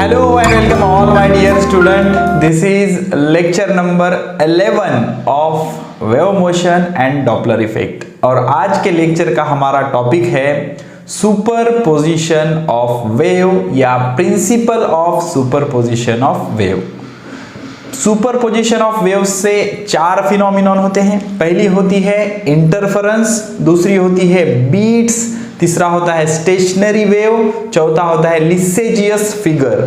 Hello and welcome all my dear student. This is lecture number 11 of wave motion and Doppler effect. और आज के lecture का हमारा topic है superposition of wave या principal of superposition of wave. Superposition of wave से चार phenomenon होते हैं। पहली होती है इंटरफेरेंस, दूसरी होती है बीट्स, तीसरा होता है स्टेशनरी वेव, चौथा होता है लिसेजियस फिगर।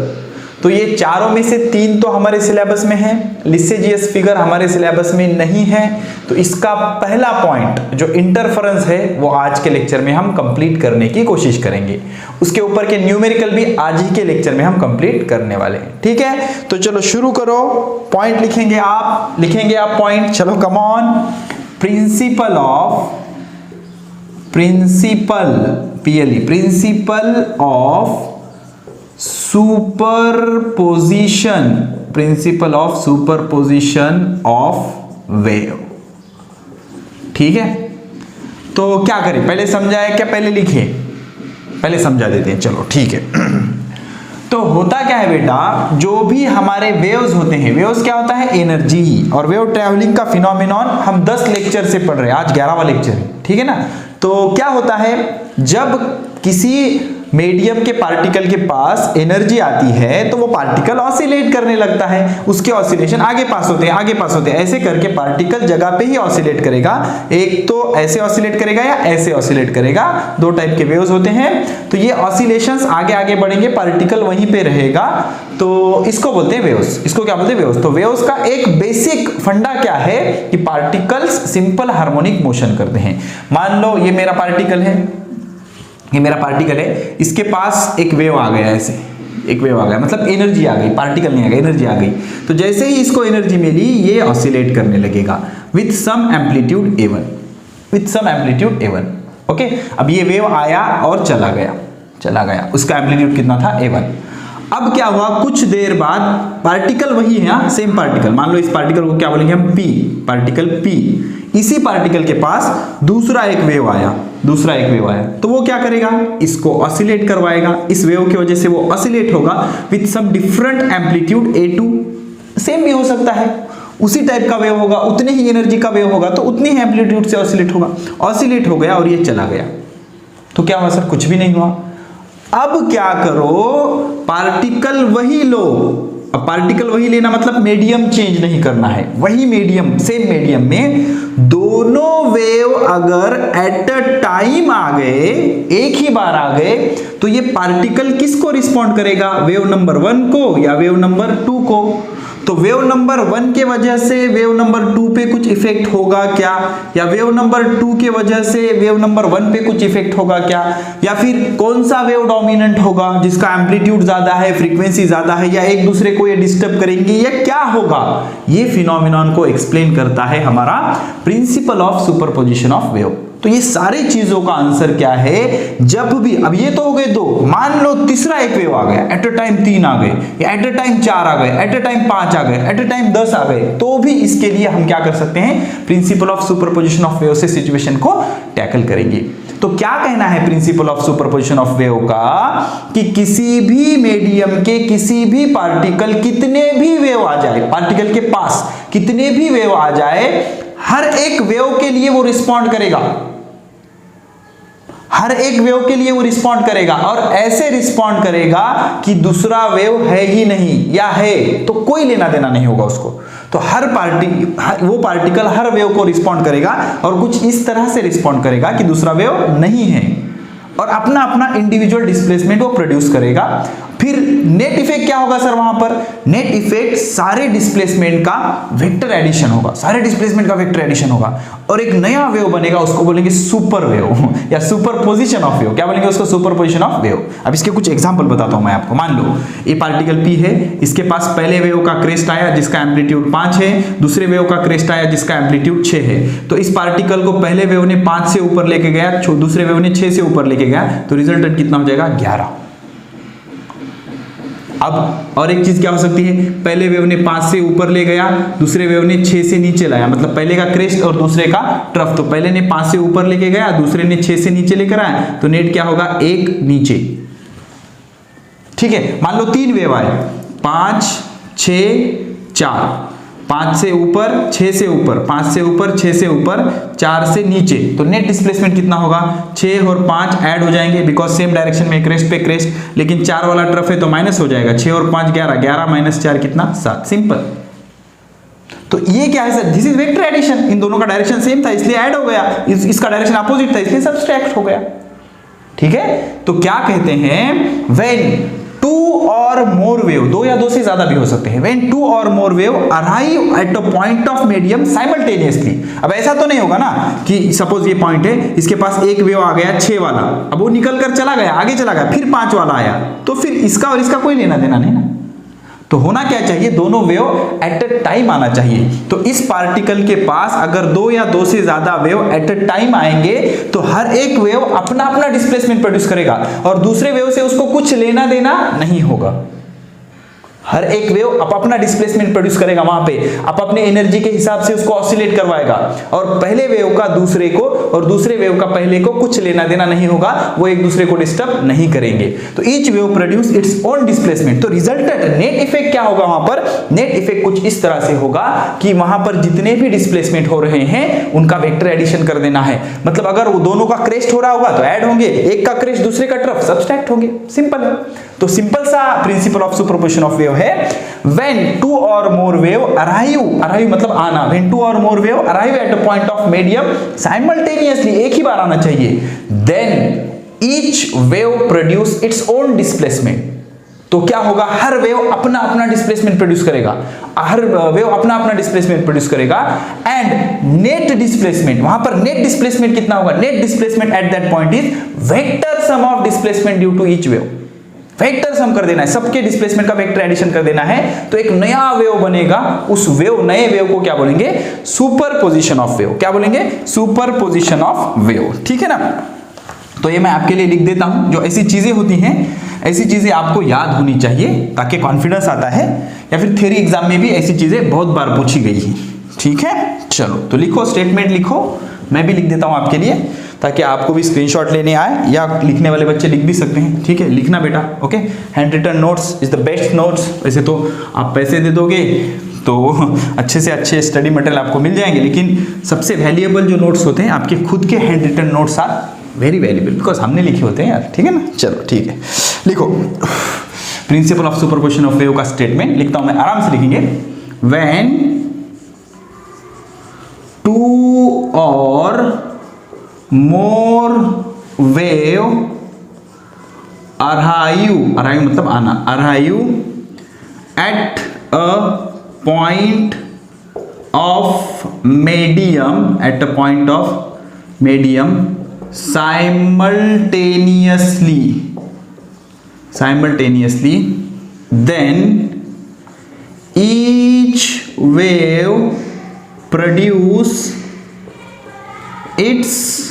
तो ये चारों में से तीन तो हमारे सिलेबस में है, लिसेजियस फिगर हमारे सिलेबस में नहीं है। तो इसका पहला पॉइंट जो इंटरफेरेंस है वो आज के लेक्चर में हम कंप्लीट करने की कोशिश करेंगे। उसके ऊपर के न्यूमेरिकल भी आज ही के लेक्चर में हम कंप्लीट करने वाले हैं। ठीक है, तो चलो शुरू करो। पॉइंट लिखेंगे आप पॉइंट। चलो come on. Principal of superposition of wave. ठीक है, तो क्या करें, पहले समझाए क्या पहले लिखे? पहले समझा देते हैं। चलो ठीक है। तो होता क्या है बेटा, जो भी हमारे वेव्स होते हैं, वेव्स क्या होता है? एनर्जी। और वेव ट्रैवलिंग का फिनोमिनन हम 10 लेक्चर से पढ़ रहे हैं, आज 11वां लेक्चर है। ठीक है ना। तो क्या होता है, जब किसी मीडियम के पार्टिकल के पास एनर्जी आती है तो वो पार्टिकल ऑसिलेट करने लगता है। उसके ऑसिलेशन आगे पास होते हैं, ऐसे करके पार्टिकल जगह पे ही ऑसिलेट करेगा। एक तो ऐसे ऑसिलेट करेगा या ऐसे ऑसिलेट करेगा, दो टाइप के वेव्स होते हैं। तो ये ऑसिलेशंस आगे आगे बढ़ेंगे, पार्टिकल वहीं पे रहेगा, तो इसको बोलते हैं वेव्स। इसको क्या बोलते हैं? वेव्स। तो वेव्स का एक बेसिक फंडा क्या है कि पार्टिकल्स सिंपल हार्मोनिक मोशन करते हैं। मान लो ये मेरा पार्टिकल है, इसके पास एक वेव आ गया, ऐसे एक वेव आ गया, मतलब एनर्जी आ गई, पार्टिकल नहीं आ गया, एनर्जी आ गई। तो जैसे ही इसको एनर्जी मिली, ये ऑसिलेट करने लगेगा with some amplitude A1। Okay, अब ये वेव आया और चला गया, उसका एम्पलीट्यूड कितना था? A1। अब क्या हुआ, कुछ देर बाद पार्टिकल वही है, सेम पार्टिकल। मान लो इस पार्टिकल को क्या बोलेंगे हम? Particle P। इसी पार्टिकल के पास दूसरा एक वेव आया, तो वो क्या करेगा? इसको ऑसिलेट करवाएगा। इस वेव की वजह से वो ऑसिलेट होगा with some different amplitude A2। Same भी हो सकता है, उसी टाइप का वेव होगा, उतने ही एनर्जी का वेव होगा, तो उतनी ही एम्पलीट्यूड से ऑसिलेट हो गया और ये चला गया। तो क्या हुआ सर? कुछ भी नहीं हुआ। अब क्या करो, पार्टिकल वही लो। अब पार्टिकल वही लेना मतलब मीडियम चेंज नहीं करना है, वही मीडियम, सेम मीडियम में दोनों वेव अगर एट अ टाइम आ गए, एक ही बार आ गए, तो ये पार्टिकल किसको रिस्पॉन्ड करेगा? वेव नंबर 1 को या वेव नंबर 2 को? तो वेव नंबर 1 के वजह से वेव नंबर 2 पे कुछ इफेक्ट होगा क्या, या वेव नंबर 2 के वजह से वेव नंबर 1 पे कुछ इफेक्ट होगा क्या, या फिर कौन सा वेव डोमिनेंट होगा, जिसका एम्पलीट्यूड ज्यादा है, फ्रीक्वेंसी ज्यादा है, या एक दूसरे को ये डिस्टर्ब करेंगे, या क्या होगा? ये फिनोमिनन को एक्सप्लेन करता है हमारा principal of superposition of wave. तो ये सारी चीजों का आंसर क्या है? जब भी, अब ये तो हो गए दो, मान लो तीसरा एक वेव आ गया, एट अ टाइम 3 आ गए, या एट अ टाइम 4 आ गए, एट अ टाइम 5 आ गए, एट अ टाइम 10 आ गए, तो भी इसके लिए हम क्या कर सकते हैं? Principal of superposition of wave से सिचुएशन को टैकल करेंगे। तो क्या कहना है principal of superposition of wave का, कि किसी भी मीडियम के किसी भी पार्टिकल, कितने भी वेव आ जाए, पार्टिकल के पास कितने भी वेव आ जाए, हर एक वेव के लिए वो रिस्पॉन्ड करेगा, और ऐसे रिस्पॉन्ड करेगा कि दूसरा वेव है ही नहीं, या है तो कोई लेना देना नहीं होगा उसको। तो वो पार्टिकल हर वेव को रिस्पॉन्ड करेगा, और कुछ इस तरह से रिस्पॉन्ड करेगा कि दूसरा वेव नहीं है, और अपना अपना इंडिविजुअल डिस्प्लेसमेंट वो प्रोड्यूस करेगा। फिर नेट इफेक्ट क्या होगा सर? वहां पर नेट इफेक्ट सारे डिस्प्लेसमेंट का वेक्टर एडिशन होगा, और एक नया वेव बनेगा, उसको बोलेंगे सुपर वेव या सुपरपोजिशन ऑफ वेव। क्या बोलेंगे उसको? Superposition of wave. अब इसके कुछ एग्जांपल बताता हूं मैं आपको। मान लो ये पार्टिकल P है, इसके पास पहले वेव का क्रेस्ट आया जिसका एम्पलीट्यूड 5 है, दूसरे वेव का क्रेस्ट आया जिसका एम्पलीट्यूड 6 है। तो इस पार्टिकल को पहले वेव ने 5 से ऊपर लेके गया, दूसरे वेव ने 6 से ऊपर लेके गया, तो रिजल्टेंट कितना हो जाएगा? 11। अब और एक चीज क्या हो सकती है, पहले वेव ने 5 से ऊपर ले गया, दूसरे वेव ने 6 से नीचे लाया, मतलब पहले का क्रेस्ट और दूसरे का ट्रफ। तो पहले ने 5 से ऊपर लेके गया, दूसरे ने 6 से नीचे लेकर आया, तो नेट क्या होगा, 1 नीचे। ठीक है, मान लो 3 वेव आए, 5 6 4, 5 से ऊपर 6 से ऊपर, 5 से ऊपर 6 से ऊपर, 4 से नीचे, तो नेट डिस्प्लेसमेंट कितना होगा? 6 और 5 ऐड हो जाएंगे बिकॉज सेम डायरेक्शन में, क्रेस्ट पे क्रेस्ट, लेकिन 4 वाला ट्रफ है तो माइनस हो जाएगा, 6 और 5 11, 11 माइनस 4 कितना? 7, सिंपल। तो ये क्या है sir? This is vector addition, इन दोनों का डायरेक्शन सेम था इसलिए ऐड हो गया, इसका डायरेक्शन अपोजिट था इसलिए सब्सट्रैक्ट हो गया। ठीक है, तो क्या कहते हैं? व्हेन 2 और मोर वेव, 2 या 2 से ज्यादा भी हो सकते हैं, when 2 or more wave arrive at a point of medium simultaneously. अब ऐसा तो नहीं होगा ना कि सपोज ये पॉइंट है, इसके पास एक वेव आ गया 6 वाला, अब वो निकल कर चला गया, आगे चला गया, फिर 5 वाला आया, तो फिर इसका और इसका कोई लेना देना नहीं ना। तो होना क्या चाहिए? दोनों वेव एट अ टाइम आना चाहिए। तो इस पार्टिकल के पास अगर 2 या 2 से ज्यादा वेव एट अ टाइम आएंगे तो हर एक वेव अपना अपना डिस्प्लेसमेंट प्रोड्यूस करेगा और दूसरे वेव से उसको कुछ लेना देना नहीं होगा। हर एक वेव अपना डिस्प्लेसमेंट प्रोड्यूस करेगा, वहां पे अपने एनर्जी के हिसाब से उसको ऑसिलेट करवाएगा और पहले वेव का दूसरे को और दूसरे वेव का पहले को कुछ लेना देना नहीं होगा, वो एक दूसरे को डिस्टर्ब नहीं करेंगे। तो each wave produce its own displacement. तो रिजल्टेंट नेट इफेक्ट क्या होगा? वहां पर नेट इफेक्ट कुछ इस तरह से होगा कि वहां पर जितने भी डिस्प्लेसमेंट हो रहे हैं उनका वेक्टर एडिशन कर देना है। मतलब अगर वो दोनों का क्रेस्ट हो रहा होगा तो ऐड होंगे, एक का क्रेस्ट दूसरे का ट्रफ सब्सट्रैक्ट होंगे, सिंपल है। तो सिंपल सा principal of superposition of wave है, when 2 or more wave arrive मतलब आना, when 2 or more wave arrive at a point of medium simultaneously, एक ही बार आना चाहिए, then each wave produce its own displacement। तो क्या होगा? हर वेव अपना अपना डिस्प्लेसमेंट प्रोड्यूस करेगा, हर वेव अपना अपना डिस्प्लेसमेंट प्रोड्यूस करेगा एंड नेट डिस्प्लेसमेंट, वहां पर नेट डिस्प्लेसमेंट कितना होगा? Net displacement at that point is vector sum of displacement due to each wave. Vector sum कर देना है, सबके डिस्प्लेसमेंट का वेक्टर एडिशन कर देना है, तो एक नया वेव बनेगा। उस वेव, नए वेव को क्या बोलेंगे? Superposition of wave. क्या बोलेंगे? Superposition of wave. ठीक है ना? तो ये मैं आपके लिए लिख देता हूं, जो ऐसी चीजें होती हैं, ऐसी चीजें आपको याद होनी चाहिए ताकि कॉन्फिडेंस आता है, या फिर थ्योरी एग्जाम में भी ऐसी चीजें बहुत बार पूछी गई हैं। ठीक है, चलो तो लिखो, स्टेटमेंट लिखो, मैं भी लिख देता हूं आपके लिए ताकि आपको भी स्क्रीनशॉट लेने आए, या लिखने वाले बच्चे लिख भी सकते हैं। ठीक है, लिखना बेटा, okay. Handwritten notes is the best notes. वैसे तो आप पैसे दे दोगे तो अच्छे से अच्छे स्टडी मटेरियल आपको मिल जाएंगे, लेकिन सबसे वैल्यूएबल जो नोट्स होते हैं आपके खुद के handwritten notes are very valuable, because हमने लिखे होते हैं यार। ठीक है ना? चलो ठीक है, लिखो principal of superposition of wave का स्टेटमेंट लिखता हूं मैं, आराम से लिखेंगे। व्हेन 2 और more wave arrive मतलब आना, arrive at a point of medium, at a point of medium simultaneously, then each wave produce its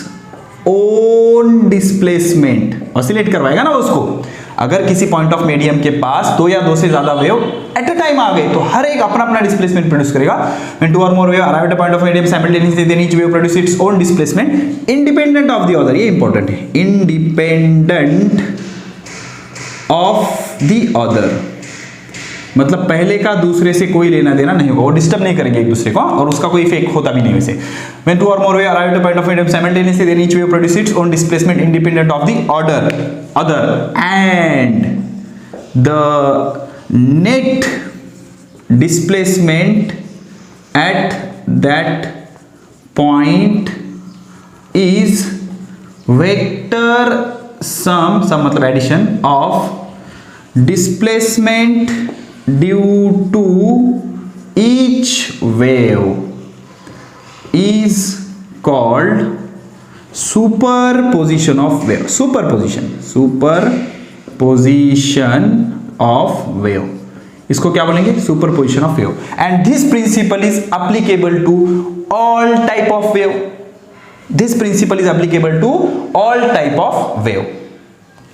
own displacement, oscillate करवाएगा ना उसको। अगर किसी पॉइंट ऑफ मीडियम के पास 2 या 2 से ज्यादा वेव एट अ टाइम आ गए तो हर एक अपना अपना डिस्प्लेसमेंट प्रोड्यूस करेगा। When 2 or more wave arrive at a point of medium simultaneously, then each wave produce its own displacement independent of the other। ये इंपॉर्टेंट है, independent of the other, मतलब पहले का दूसरे से कोई लेना देना नहीं होगा, वो डिस्टर्ब नहीं करेंगे एक दूसरे को और उसका कोई इफेक्ट होता भी नहीं वैसे। When 2 or more wave arrive at a point of medium simultaneously, then each wave produces its own displacement independent of the other, and the net displacement at that point is vector sum मतलब addition of displacement due to each wave is called superposition of wave। superposition of wave, इसको क्या बोलेंगे? Superposition of wave. And this principle is applicable to all type of wave. This principle is applicable to all type of wave.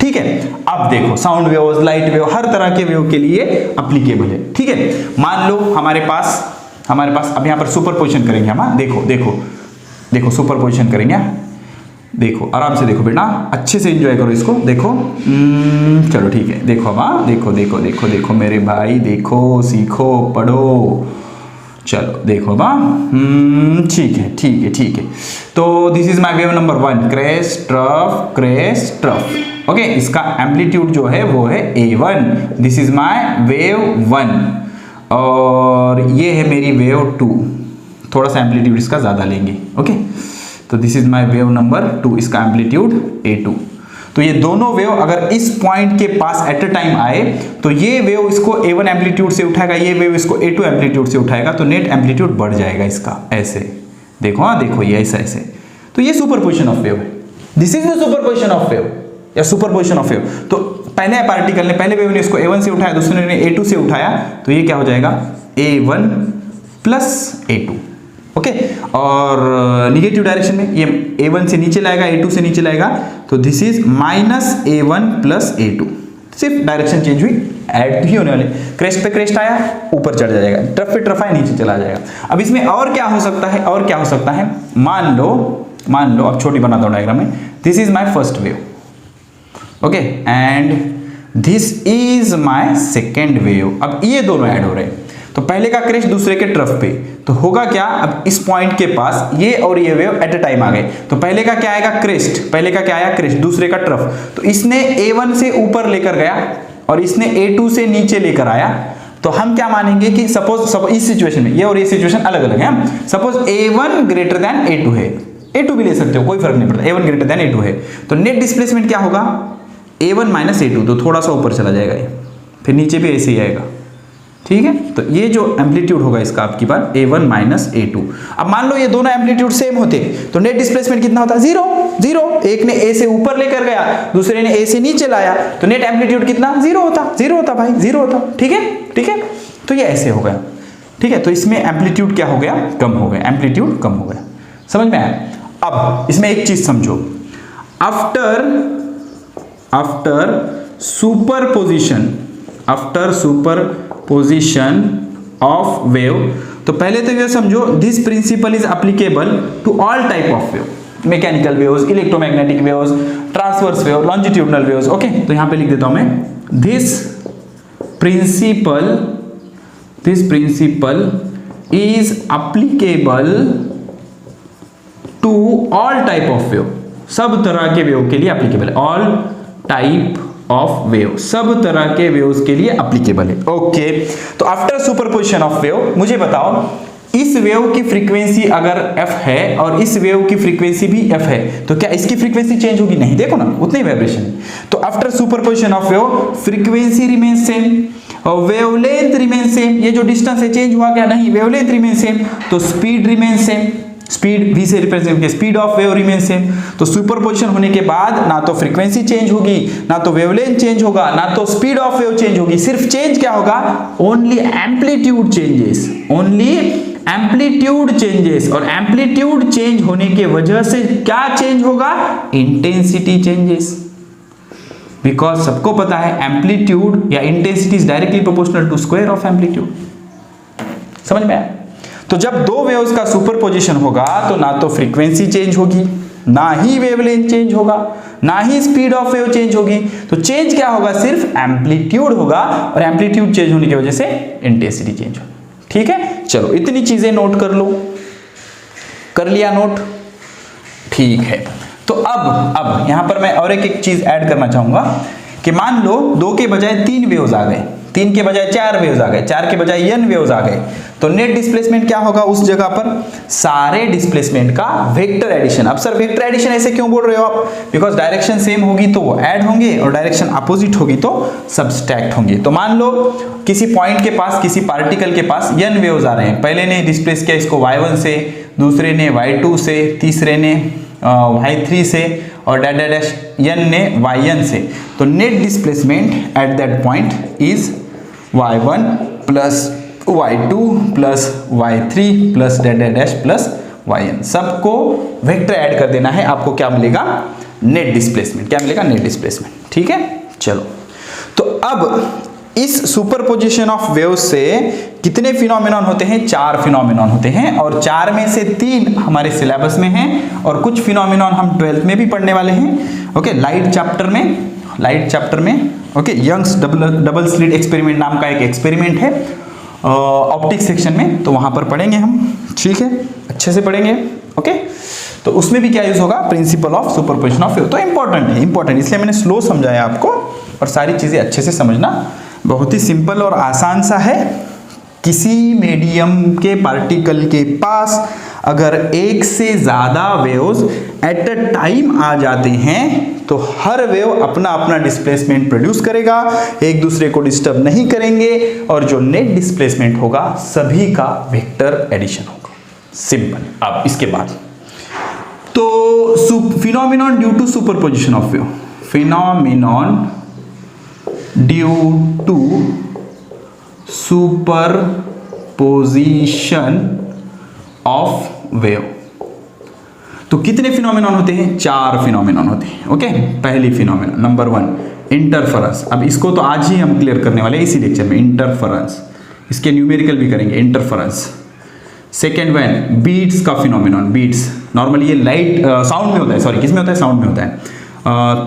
ठीक है, अब देखो sound wave, light wave, हर तरह के वेव के लिए एप्लीकेबल है। ठीक है, मान लो हमारे पास अब यहां पर सुपरपोजिशन करेंगे हम। देखो सुपरपोजिशन करेंगे। देखो आराम से देखो बेटा, अच्छे से एंजॉय करो इसको, देखो चलो ठीक है, देखो अब हाँ, देखो देखो देखो देखो मेरे भाई, देखो सीखो पढ़ो, चलो देखो बा, ठीक है ठीक है ठीक है। तो this is my wave number 1, crest trough, okay. इसका एम्पलीट्यूड जो है वो है A1, this is my wave 1, और ये है मेरी वेव 2, थोड़ा सा एम्पलीट्यूड इसका ज़्यादा लेंगे, ओके। तो this is my wave number 2, इसका एम्पलीट्यूड A2। तो ये दोनों वेव अगर इस पॉइंट के पास एट अ टाइम आए तो ये वेव इसको A1 एम्पलीट्यूड से उठाएगा, ये वेव इसको A2 एम्पलीट्यूड से उठाएगा, तो नेट एम्पलीट्यूड बढ़ जाएगा इसका, ऐसे देखो, हाँ देखो ये ऐसा ऐसे। तो ये सुपरपोजिशन ऑफ वेव है, this is the superposition of wave या सुपरपोजिशन ऑफ वेव। तो पहले पार्टिकल ने, पहले वेव ने इसको A1 से उठाया, दूसरे ने A2 से उठाया, तो ये क्या हो जाएगा A1 प्लस A2, ओके। और निगेटिव डायरेक्शन में ये A1 से नीचे लाएगा, A2 से नीचे लाएगा, तो this is minus A1 plus A2, सिर्फ डायरेक्शन चेंज हुई, ऐड ही होने वाले। क्रेस्ट पे क्रेस्ट आया, ऊपर चढ़ जाएगा, ट्रफ पे ट्रफ आया, नीचे चला जाएगा। अब इसमें और क्या हो सकता है, और क्या हो सकता है, मान लो अब छोटी बनाता हूं डायग्राम में, this is my first wave, okay, and this is my second wave. अब ये दोनों ऐड हो रहे हैं, तो पहले का क्रेस्ट दूसरे के ट्रफ पे, तो होगा क्या, अब इस पॉइंट के पास ये और ये वेव एट अ टाइम आ गए, तो पहले का क्या आएगा क्रेस्ट, पहले का क्या आया क्रेस्ट, दूसरे का ट्रफ, तो इसने A1 से ऊपर लेकर गया और इसने A2 से नीचे लेकर आया। तो हम क्या मानेंगे कि सपोज इस सिचुएशन में ये और ये सिचुएशन अलग अलग है, suppose A1 greater than A2 है, A2 भी ले सकते हो, कोई फर्क नहीं पड़ता, A1 ग्रेटर देन A2 है, तो नेट डिस्प्लेसमेंट क्या होगा, A1 माइनस A2, तो थोड़ा सा ऊपर चला जाएगा ये, फिर नीचे भी ऐसे ही आएगा, ठीक है। तो ये जो एम्पलीट्यूड होगा इसका आपकी बार A1 माइनस A2। अब मान लो ये दोनों एम्पलीट्यूड सेम होते तो नेट डिस्प्लेसमेंट कितना होता, जीरो जीरो, एक ने A से ऊपर लेकर गया, दूसरे ने A से नीचे लाया, तो नेट एम्पलीट्यूड कितना, जीरो होता भाई, जीरो होता, ठीक है। तो ये ऐसे हो गया, ठीक है। तो इसमें एम्पलीट्यूड क्या हो गया, कम हो गया, एम्पलीट्यूड कम हो गया, समझ में आया। अब इसमें एक चीज समझो, आफ्टर सुपरपोजिशन ऑफ वेव, तो पहले तो ये समझो this principle is applicable to all type of wave, mechanical waves, electromagnetic waves, transverse wave, longitudinal waves, okay. तो यहां पे लिख देता हूं मैं, this principle is applicable to all type of wave, सब तरह के वेव के लिए एप्लीकेबल है, ऑल टाइप ऑफ वेव, सब तरह के वेव्स के लिए एप्लीकेबल है, ओके। तो आफ्टर सुपरपोजिशन ऑफ वेव, मुझे बताओ इस वेव की फ्रीक्वेंसी अगर f है और इस वेव की फ्रीक्वेंसी भी f है, तो क्या इसकी फ्रीक्वेंसी चेंज होगी, नहीं, देखो ना उतनी वाइब्रेशन है। तो after superposition of wave, frequency remain same और वेवलेंथ रिमेन सेम, ये जो डिस्टेंस है चेंज हुआ क्या, नहीं, वेवलेंथ रिमेन सेम, तो speed remain same, speed v से रिप्रेजेंट किया, speed of wave remain same. तो सुपरपोजिशन होने के बाद ना तो फ्रीक्वेंसी चेंज होगी, ना तो वेवलेंथ चेंज होगा, ना तो स्पीड ऑफ वेव चेंज होगी, सिर्फ चेंज क्या होगा, only amplitude changes, only amplitude changes. और एम्पलीट्यूड चेंज होने के वजह से क्या चेंज होगा, इंटेंसिटी चेंजेस, बिकॉज सबको पता है एम्पलीट्यूड या intensity is directly proportional to square of amplitude, समझ में आया। तो जब दो वेव्स का सुपरपोजिशन होगा तो ना तो फ्रीक्वेंसी चेंज होगी, ना ही वेवलेंथ चेंज होगा, ना ही स्पीड ऑफ वेव चेंज होगी, तो चेंज क्या होगा, सिर्फ एम्पलीट्यूड होगा, और एम्पलीट्यूड चेंज होने की वजह से इंटेंसिटी चेंज होगी, ठीक है। चलो इतनी चीजें नोट कर लो, कर लिया नोट, ठीक है। तो अब यहां पर मैं और एक चीज ऐड करना चाहूंगा कि मान लो 2 के बजाय 3 वेव्स आ गए, 3 के बजाय 4 वेव्स आ गए, 4 के बजाय n वेव्स आ गए, तो नेट डिस्प्लेसमेंट क्या होगा उस जगह पर, सारे डिस्प्लेसमेंट का वेक्टर एडिशन। अब सर वेक्टर एडिशन ऐसे क्यों बोल रहे हो आप, बिकॉज डायरेक्शन सेम होगी तो वो ऐड होंगे और डायरेक्शन अपोजिट होगी तो सब्सट्रैक्ट होंगे। तो मान लो किसी पॉइंट के पास, किसी पार्टिकल के पास n वेव्स आ रहे हैं, पहले ने डिस्प्लेस किया इसको y1 से, दूसरे ने y2 से, तीसरे ने y3 से और डैश n ने yn से, तो net displacement at that point is y1 plus y2 plus y3 plus dash plus yn, सबको वेक्टर ऐड कर देना है, आपको क्या मिलेगा, नेट डिस्प्लेसमेंट, क्या मिलेगा, नेट डिस्प्लेसमेंट, ठीक है। चलो तो अब इस सुपरपोजिशन ऑफ वेव्स से कितने फिनोमेनॉन होते हैं? 4 फिनोमेनॉन होते हैं, और 4 में से 3 हमारे सिलेबस में हैं और कुछ फिनोमेनॉन हम 12th में भी पढ़ने वाले हैं। ओके, लाइट चैप्टर में okay, Young's double slit experiment नाम का एक एक्सपेरिमेंट है ऑप्टिक्स सेक्शन में, तो वहां पर पढ़ेंगे हम। ठीक है, अच्छे से पढ़ेंगे। ओके, तो उसमें भी क्या यूज होगा? Principal of superposition of wave. तो इंपॉर्टेंट है, इसलिए मैंने स्लो समझाया आपको, और सारी चीजें अच्छे से समझना। बहुत ही सिंपल और आसान सा है। किसी मीडियम के पार्टिकल के पास अगर एक से ज्यादा वेव्स एट अ टाइम आ जाते हैं तो हर वेव अपना अपना डिस्प्लेसमेंट प्रोड्यूस करेगा, एक दूसरे को डिस्टर्ब नहीं करेंगे, और जो नेट डिस्प्लेसमेंट होगा सभी का वेक्टर एडिशन होगा। सिंपल। अब इसके बाद तो phenomenon due to superposition of wave, phenomenon due to superposition of wave. तो कितने फिनोमेनॉन होते हैं? 4 फिनोमेनॉन होते हैं। ओके, पहली फिनोमेनॉन नंबर 1 इंटरफेरेंस। अब इसको तो आज ही हम क्लियर करने वाले हैं इसी लेक्चर में, इंटरफेरेंस। इसके न्यूमेरिकल भी करेंगे, इंटरफेरेंस। सेकेंड वन बीट्स का फिनोमेनॉन, बीट्स नॉर्मली ये लाइट साउंड में होता है, सॉरी किस में होता है? साउंड में होता है।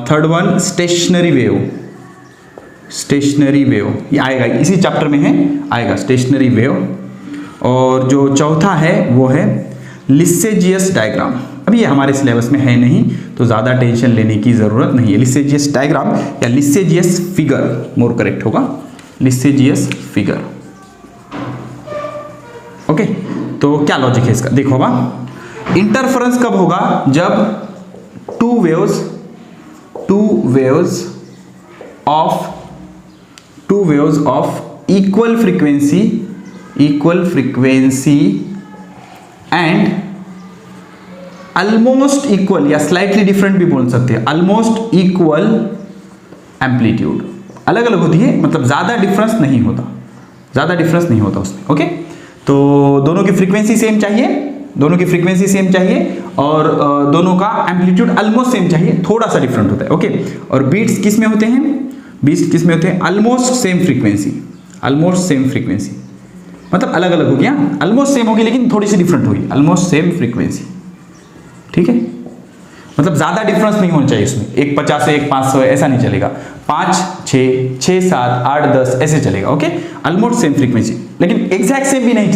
Third one stationary wave, stationary wave ये आएगा इसी चैप्टर में है, आएगा स्टेशनरी वेव। और जो चौथा है वो है लिसेजियस डायग्राम। अभी ये हमारे सिलेबस में है नहीं, तो ज़्यादा टेंशन लेने की ज़रूरत नहीं है। लिसेजियस डायग्राम या लिसेजियस फिगर मोर करेक्ट होगा, लिसेजियस फिगर। ओके, तो क्या लॉजिक है इसका? देखो बा, इंटरफेरेंस कब होगा? जब two waves of equal frequency and almost equal या स्लाइटली डिफरेंट भी बोल सकते हैं, ऑलमोस्ट इक्वल एम्पलीट्यूड। अलग अलग होती है, मतलब ज्यादा डिफरेंस नहीं होता उसमें। ओके, तो दोनों की फ्रीक्वेंसी सेम चाहिए, और दोनों का एम्पलीट्यूड ऑलमोस्ट सेम चाहिए, थोड़ा सा डिफरेंट होता है। ओके, और बीट्स किस में होते हैं? ऑलमोस्ट सेम फ्रीक्वेंसी, मतलब अलग अलग होगी, ऑलमोस्ट सेम होगी लेकिन थोड़ी सी डिफरेंट होगी, ऑलमोस्ट सेम फ्रीक्वेंसी। ठीक है, मतलब ज्यादा डिफरेंस नहीं होना चाहिए इसमें, एक 50 है एक 500 है, ऐसा नहीं चलेगा। 5 6 6 7 8 10 ऐसे चलेगा। ओके, ऑलमोस्ट सेम फ्रीक्वेंसी, लेकिन एग्जैक्ट सेम भी नहीं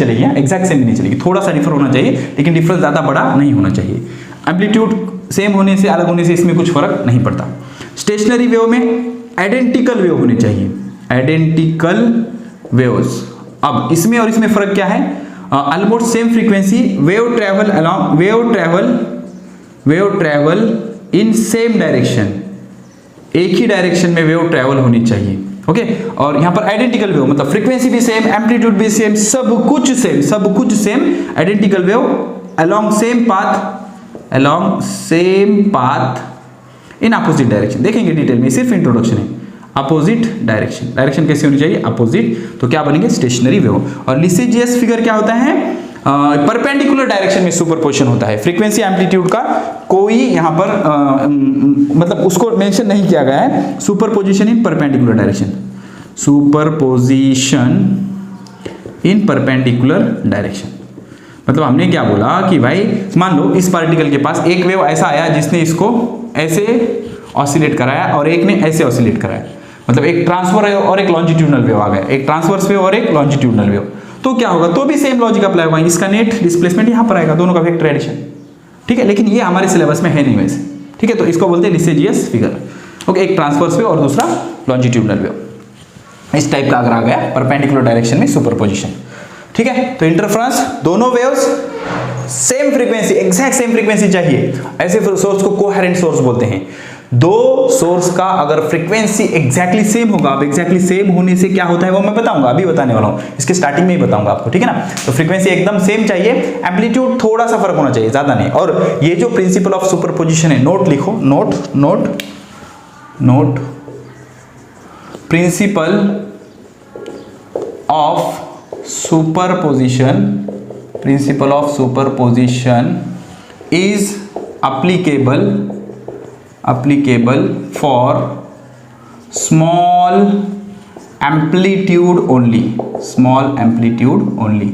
चलेगी, थोड़ा सा डिफर होना चाहिए, लेकिन डिफरेंस ज्यादा बड़ा नहीं होना चाहिए। एम्पलीट्यूड सेम होने से अलग होने से इसमें कुछ फर्क नहीं पड़ता। स्टेशनरी वेव में आइडेंटिकल वेव होने चाहिए, आइडेंटिकल वेव्स। अब इसमें और इसमें फर्क क्या है? Almost same frequency, wave travel in same direction, एक ही डायरेक्शन में वेव ट्रेवल होनी चाहिए। ओके, और यहां पर आइडेंटिकल वेव मतलब फ्रीक्वेंसी भी सेम, एम्पलीट्यूड भी सेम, सब कुछ same, identical wave along same path in opposite direction. देखेंगे डिटेल में, सिर्फ इंट्रोडक्शन है। अपोजिट डायरेक्शन कैसे होनी चाहिए? अपोजिट, तो क्या बनेंगे? Stationary wave. और लिसेजियस फिगर क्या होता है? परपेंडिकुलर डायरेक्शन में सुपरपोजिशन होता है। फ्रीक्वेंसी एम्पलीट्यूड का कोई यहाँ पर मतलब उसको मेंशन नहीं किया गया है। सुपरपोजिशन इन परपेंडिकुलर डायरेक्शन, मतलब हमने क्या बोला कि भाई मान लो इस पार्टिकल के पास एक वेव ऐसा आया जिसने इसको ऐसे ऑसिलेट कराया और एक ने ऐसे ऑसिलेट कराया, मतलब एक ट्रांसफर और एक लॉन्जिट्यूडनल वेव आ गया, एक ट्रांसवर्स वेव और एक लॉन्जिट्यूडनल वेव। तो क्या होगा? तो भी सेम लॉजिक अप्लाई होगा, इसका नेट डिस्प्लेसमेंट यहां पर आएगा, दोनों का वेक्टर एडिशन। ठीक है, लेकिन ये हमारे सिलेबस में है नहीं वैसे। ठीक है, तो इसको बोलते हैं लिसेजियस फिगर। ओके, एक ट्रांसवर्स वेव और दूसरा लॉन्जिट्यूडनल वेव। इस टाइप का अगर आ गया परपेंडिकुलर डायरेक्शन में सुपरपोजिशन। ठीक है, तो इंटरफेरेंस, दोनों waves same frequency, exact same frequency चाहिए, ऐसे सोर्स को कोहेरेंट सोर्स बोलते हैं। दो सोर्स का अगर फ्रीक्वेंसी एग्जैक्टली सेम होगा, अब एग्जैक्टली सेम होने से क्या होता है वो मैं बताऊंगा, अभी बताने वाला हूं, इसके स्टार्टिंग में ही बताऊंगा आपको। ठीक है ना, तो फ्रीक्वेंसी एकदम सेम चाहिए, एम्पलीट्यूड थोड़ा सा फर्क होना चाहिए, ज्यादा नहीं। और ये जो प्रिंसिपल ऑफ सुपरपोजिशन है, नोट लिखो, note principal of superposition is applicable for small amplitude only, small amplitude only,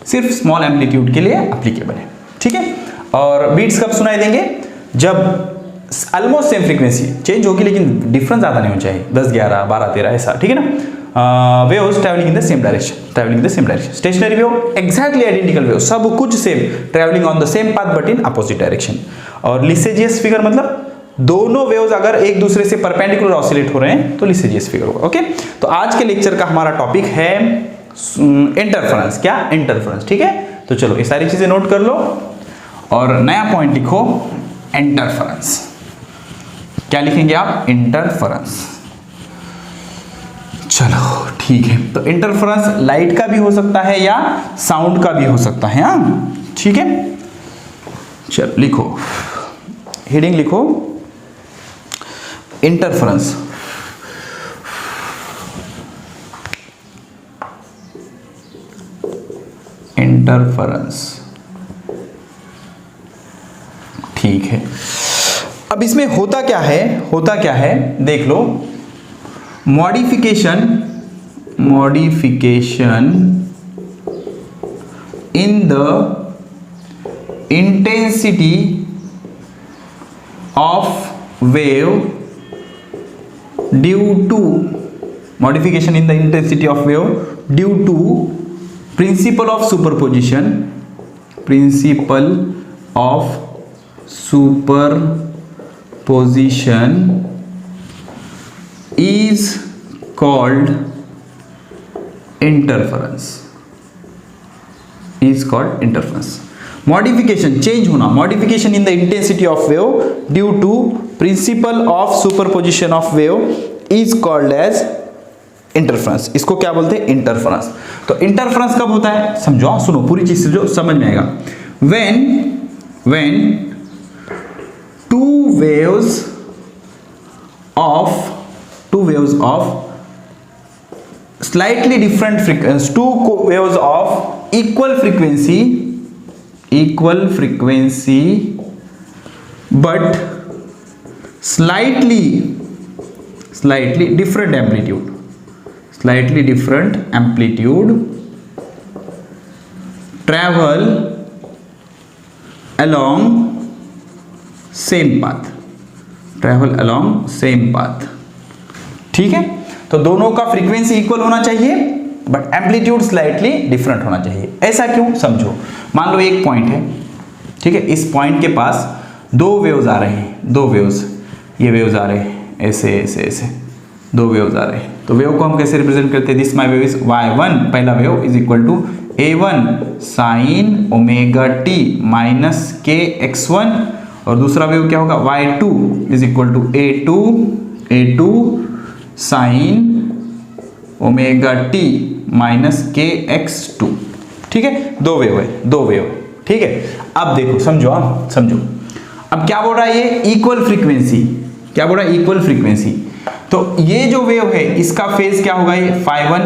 सिर्फ स्मॉल एम्पलीट्यूड के लिए एप्लीकेबल है, ठीक है। और बीट्स कब सुनाई देंगे? जब ऑलमोस्ट सेम फ्रीक्वेंसी चेंज होगी लेकिन डिफरेंस ज़्यादा नहीं होना चाहिए, 10 11 12 13 ऐसा, ठीक है ना। Waves travelling in the same direction, travelling in the same direction. Stationary wave exactly identical wave, सब कुछ same, travelling on the same path but in opposite direction. और लिसेजियस फिगर मतलब दोनों वेव्स अगर एक दूसरे से परपेंडिकुलर ऑसिलेट हो रहे हैं तो लिसेजियस फिगर होगा, ओके। तो आज के लेक्चर का हमारा टॉपिक है इंटरफेरेंस, क्या? इंटरफेरेंस, ठीक है। तो चलो ये सारी चीजें नोट कर लो और नया पॉइंट लिखो, इंटरफेरेंस। क्या लिखेंगे आप? इंटरफेरेंस। चलो ठीक है, तो इंटरफेरेंस लाइट का भी हो सकता है या साउंड का भी हो सकता है, हाँ, ठीक है। चलो लिखो, हेडिंग लिखो, इंटरफेरेंस। इंटरफेरेंस, ठीक है। अब इसमें होता क्या है, होता क्या है देख लो। Modification in the intensity of wave due to, modification in the intensity of wave due to principle of superposition, principle of superposition is called interference, is called interference। modification, change होना, modification in the intensity of wave due to principle of superposition of wave is called as interference। इसको क्या बोलते हैं? Interference. तो interference कब होता है समझो, सुनो पूरी चीज से जो समझ में आएगा। when two waves of slightly different frequency, two waves of equal frequency but slightly different amplitude travel along same path, ठीक है। तो दोनों का फ्रीक्वेंसी इक्वल होना चाहिए बट एम्पलीट्यूड स्लाइटली डिफरेंट होना चाहिए। ऐसा क्यों? समझो, मान लो एक पॉइंट है, ठीक है। इस पॉइंट के पास दो वेव्स आ रहे हैं, दो वेव्स, ये वेव्स आ रहे हैं ऐसे ऐसे ऐसे, दो वेव्स आ रहे हैं। तो वेव को हम कैसे रिप्रेजेंट करते हैं? This my wave is y1, पहला wave is equal to a1 sin omega t minus k x1, और दूसरा वेव क्या होगा? y2 is equal to a2 sin omega t minus k x2, ठीक है। दो वेव है, ठीक है। अब देखो, समझो, अब क्या बोल रहा है ये? इक्वल फ्रीक्वेंसी, क्या बोल रहा है? Equal frequency. तो ये जो वेव है इसका फेज क्या होगा? ये φ1,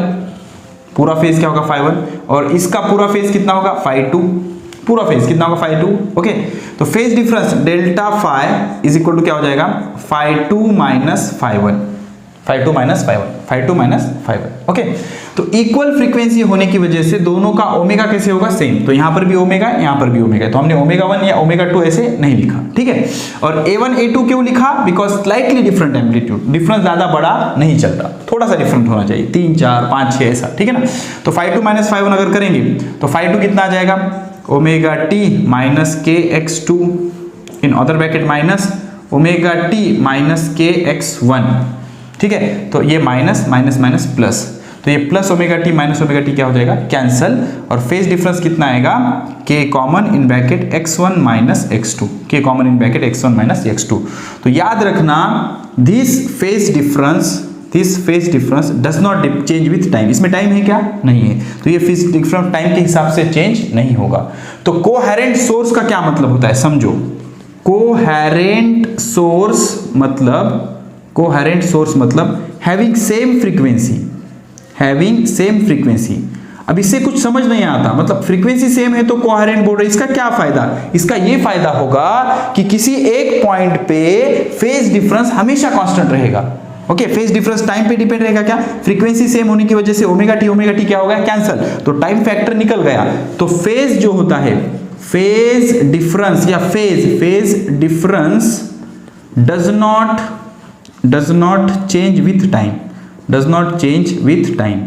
पूरा फेज क्या होगा? φ1, और इसका पूरा फेज कितना होगा? φ2, पूरा फेज कितना होगा? φ2, ओके। तो phase difference delta phi is equal to क्या हो जाएगा? φ2 माइनस φ1, ओके। तो इक्वल फ्रीक्वेंसी होने की वजह से दोनों का ओमेगा कैसे होगा? सेम। तो यहां पर भी ओमेगा, यहां पर भी ओमेगा, तो हमने ओमेगा 1 या ओमेगा 2 ऐसे नहीं लिखा, ठीक है। और a1 a2 क्यों लिखा? Because slightly different amplitude, difference ज्यादा बड़ा नहीं चलता, थोड़ा सा डिफरेंट होना चाहिए, 3 4 5 6 ऐसा, ठीक है ना। तो φ2 माइनस φ1 अगर करेंगे तो φ2 कितना आ जाएगा? Omega t minus k x2 in other bracket minus omega t minus k x1, ठीक है। तो ये माइनस माइनस माइनस प्लस, तो ये plus omega T minus omega T क्या हो जाएगा? कैंसल। और फेज डिफरेंस कितना आएगा? k common in bracket x1 minus x2, k common in bracket x1 minus x2। तो याद रखना, this phase difference does not change with time. इसमें टाइम है क्या? नहीं है, तो ये फेज डिफरेंस टाइम के हिसाब से चेंज नहीं होगा। तो कोहेरेंट सोर्स का क्या मतलब होता है? समझो, कोहेरेंट सोर्स मतलब हैविंग सेम फ्रीक्वेंसी। अब इससे कुछ समझ नहीं आता, मतलब फ्रीक्वेंसी सेम है तो कोहेरेंट बोल रहे, इसका क्या फायदा? इसका ये फायदा होगा कि किसी एक पॉइंट पे फेज डिफरेंस हमेशा कांस्टेंट रहेगा, ओके, फेज डिफरेंस टाइम पे डिपेंड रहेगा क्या, फ्रीक्वेंसी सेम होने की वजह से ओमेगा टी क्या हो गया, कैंसल, तो टाइम फैक्टर निकल गया। तो फेज जो होता है, फेज डिफरेंस या phase difference does not change with time.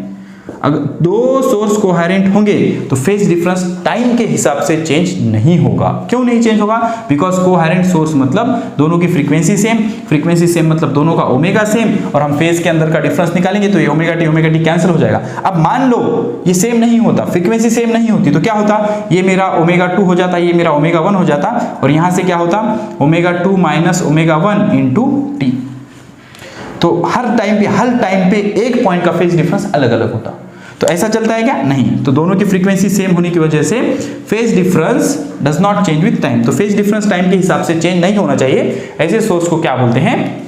अगर दो सोर्स कोहेरेंट होंगे तो फेज डिफरेंस टाइम के हिसाब से चेंज नहीं होगा। क्यों नहीं चेंज होगा, बिकॉज कोहेरेंट सोर्स मतलब दोनों की फ्रीक्वेंसी सेम मतलब दोनों का ओमेगा सेम, और हम फेज के अंदर का डिफरेंस निकालेंगे तो ये ओमेगा टी कैंसिल हो जाएगा। अब मान लो ये सेम नहीं होता, फ्रीक्वेंसी सेम नहीं होती, तो क्या होता, ये मेरा ओमेगा 2 हो जाता, ये मेरा ओमेगा 1 हो जाता, और यहां से क्या होता, omega 2 minus omega 1 into T. तो हर टाइम पे एक पॉइंट का फेज डिफरेंस अलग अलग होता। तो ऐसा चलता है क्या, नहीं। तो दोनों की फ्रीक्वेंसी सेम होने की वजह से phase difference does not change with time. तो फेज डिफरेंस टाइम के हिसाब से चेंज नहीं होना चाहिए। ऐसे सोर्स को क्या बोलते हैं,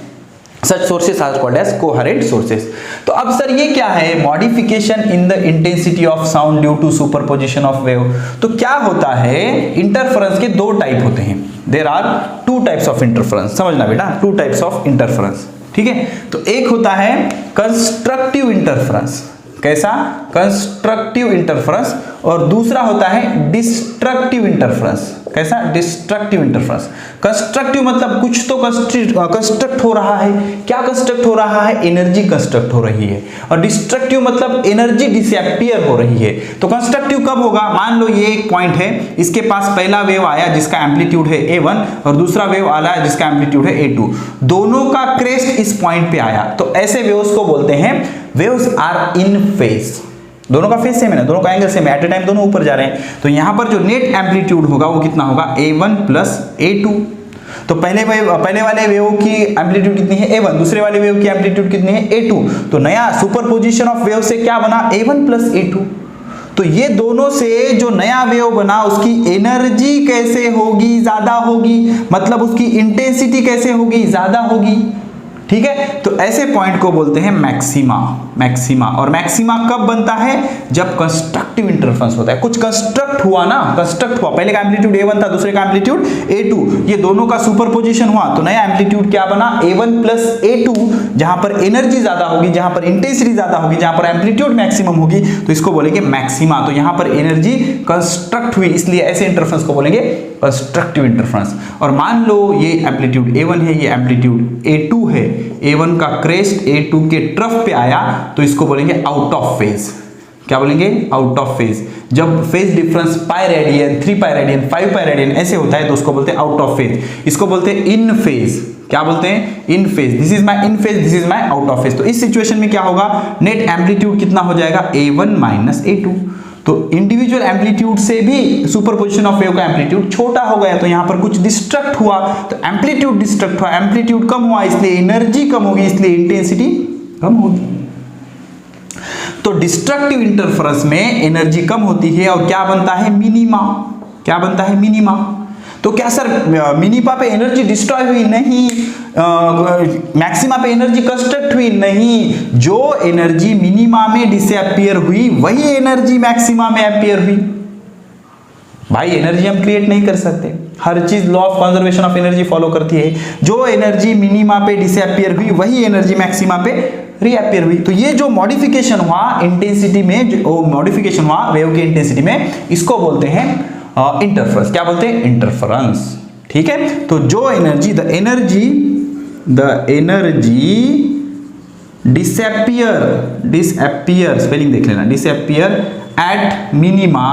such sources are called as coherent sources. तो अब सर ये क्या है, modification in the intensity of sound due to superposition of wave. तो क्या होता है, इंटरफेरेंस के दो टाइप होते हैं, there are two types of interference, समझना बेटा, टू टाइप्स ऑफ इंटरफेरेंस, ठीक है। तो एक होता है कंस्ट्रक्टिव इंटरफेरेंस, कैसा, कंस्ट्रक्टिव इंटरफेरेंस, और दूसरा होता है डिस्ट्रक्टिव इंटरफेरेंस, कैसा, डिस्ट्रक्टिव इंटरफेरेंस। कंस्ट्रक्टिव मतलब कुछ तो कंस्ट्रक्ट हो रहा है, क्या कंस्ट्रक्ट हो रहा है, एनर्जी कंस्ट्रक्ट हो रही है, और डिस्ट्रक्टिव मतलब एनर्जी डिसअपीयर हो रही है। तो कंस्ट्रक्टिव कब होगा, मान लो ये एक पॉइंट है, इसके पास पहला वेव आया जिसका एम्पलीट्यूड है A1 और दूसरा वेव आया जिसका एम्पलीट्यूड है A2, दोनों का क्रेस्ट इस पॉइंट पे आया, तो ऐसे वेव्स को बोलते हैं वेव्स आर इन फेज। दोनों का फेज सेम है ना, दोनों का एंगल सेम है, एट ए टाइम दोनों ऊपर जा रहे हैं। तो यहां पर जो नेट एम्पलीट्यूड होगा वो कितना होगा, A1 प्लस A2। तो पहले वाले वेव की एम्पलीट्यूड कितनी है, A1, दूसरे वाले वेव की एम्पलीट्यूड कितनी है, A2। तो नया सुपरपोजिशन ऑफ वेव से क्या बना, A1 प्लस A2। तो ये दोनों से जो नया वेव बना उसकी एनर्जी कैसे होगी, ज्यादा होगी, मतलब उसकी इंटेंसिटी कैसे होगी, ज्यादा होगी, ठीक है। तो ऐसे पॉइंट को बोलते हैं मैक्सिमा। और मैक्सिमा कब बनता है, जब कंस्ट्रक्टिव इंटरफेरेंस होता है, कुछ कंस्ट्रक्ट हुआ, पहले का एम्पलीट्यूड A1 था, दूसरे का एम्पलीट्यूड A2, ये दोनों का सुपरपोजिशन हुआ, तो नया एम्पलीट्यूड क्या बना, A1 प्लस A2, जहां पर एनर्जी ज्यादा होगी, जहां पर इंटेंसिटी ज्यादा होगी, जहां पर एम्पलीट्यूड मैक्सिमम होगी, तो इसको बोलेंगे मैक्सिमा। तो यहां पर एनर्जी कंस्ट्रक्ट हुई, इसलिए ऐसे इंटरफेरेंस को बोलेंगे कंस्ट्रक्टिव इंटरफेरेंस। और मान लो ये एम्पलीट्यूड A1 है, ये एम्पलीट्यूड A2 है, A1 का क्रेस्ट A2 के ट्रफ पे आया, तो इसको बोलेंगे आउट ऑफ फेज। क्या बोलेंगे, आउट ऑफ फेज। जब phase difference pi radian, 3 pi radian, 5 pi radian ऐसे होता है तो उसको बोलते हैं आउट ऑफ फेज। इसको बोलते हैं इन फेज। क्या बोलते हैं, in phase. This is my in phase, this is my out of phase. तो इस सिचुएशन में क्या होगा, नेट एम्पलीट्यूड कितना हो जाएगा, A1 माइनस A2। तो इंडिविजुअल एम्पलीट्यूड से भी सुपरपोजिशन ऑफ वेव का एम्पलीट्यूड छोटा हो गया, तो यहां पर कुछ डिस्ट्रक्ट हुआ, तो एम्पलीट्यूड डिस्ट्रक्ट हुआ, एम्पलीट्यूड कम हुआ, इसलिए एनर्जी कम होगी, इसलिए इंटेंसिटी कम होगी। तो डिस्ट्रक्टिव इंटरफेरेंस में एनर्जी कम होती है और क्या बनता है, मिनिमा। क्या बनता है, मिनिमा। तो क्या सर मिनिमा पे एनर्जी डिस्ट्रॉय हुई, नहीं। मैक्सिमा पे एनर्जी कंस्ट्रक्ट हुई, नहीं। जो एनर्जी मिनिमा में डिसअपीयर हुई वही एनर्जी मैक्सिमा में अपीयर हुई। भाई एनर्जी हम क्रिएट नहीं कर सकते, हर चीज law of conservation of energy follow करती है। जो एनर्जी मिनिमा पे डिसअपीयर हुई वही एनर्जी मैक्सिमा पे रीअपीयर हुई। तो ये जो मॉडिफिकेशन हुआ इंटेंसिटी में, जो मॉडिफिकेशन हुआ वेव की इंटेंसिटी में, इसको बोलते हैं इंटरफेरेंस। क्या बोलते हैं, इंटरफेरेंस, ठीक है। तो जो energy, the energy disappear, spelling देख लेना, disappear at minima,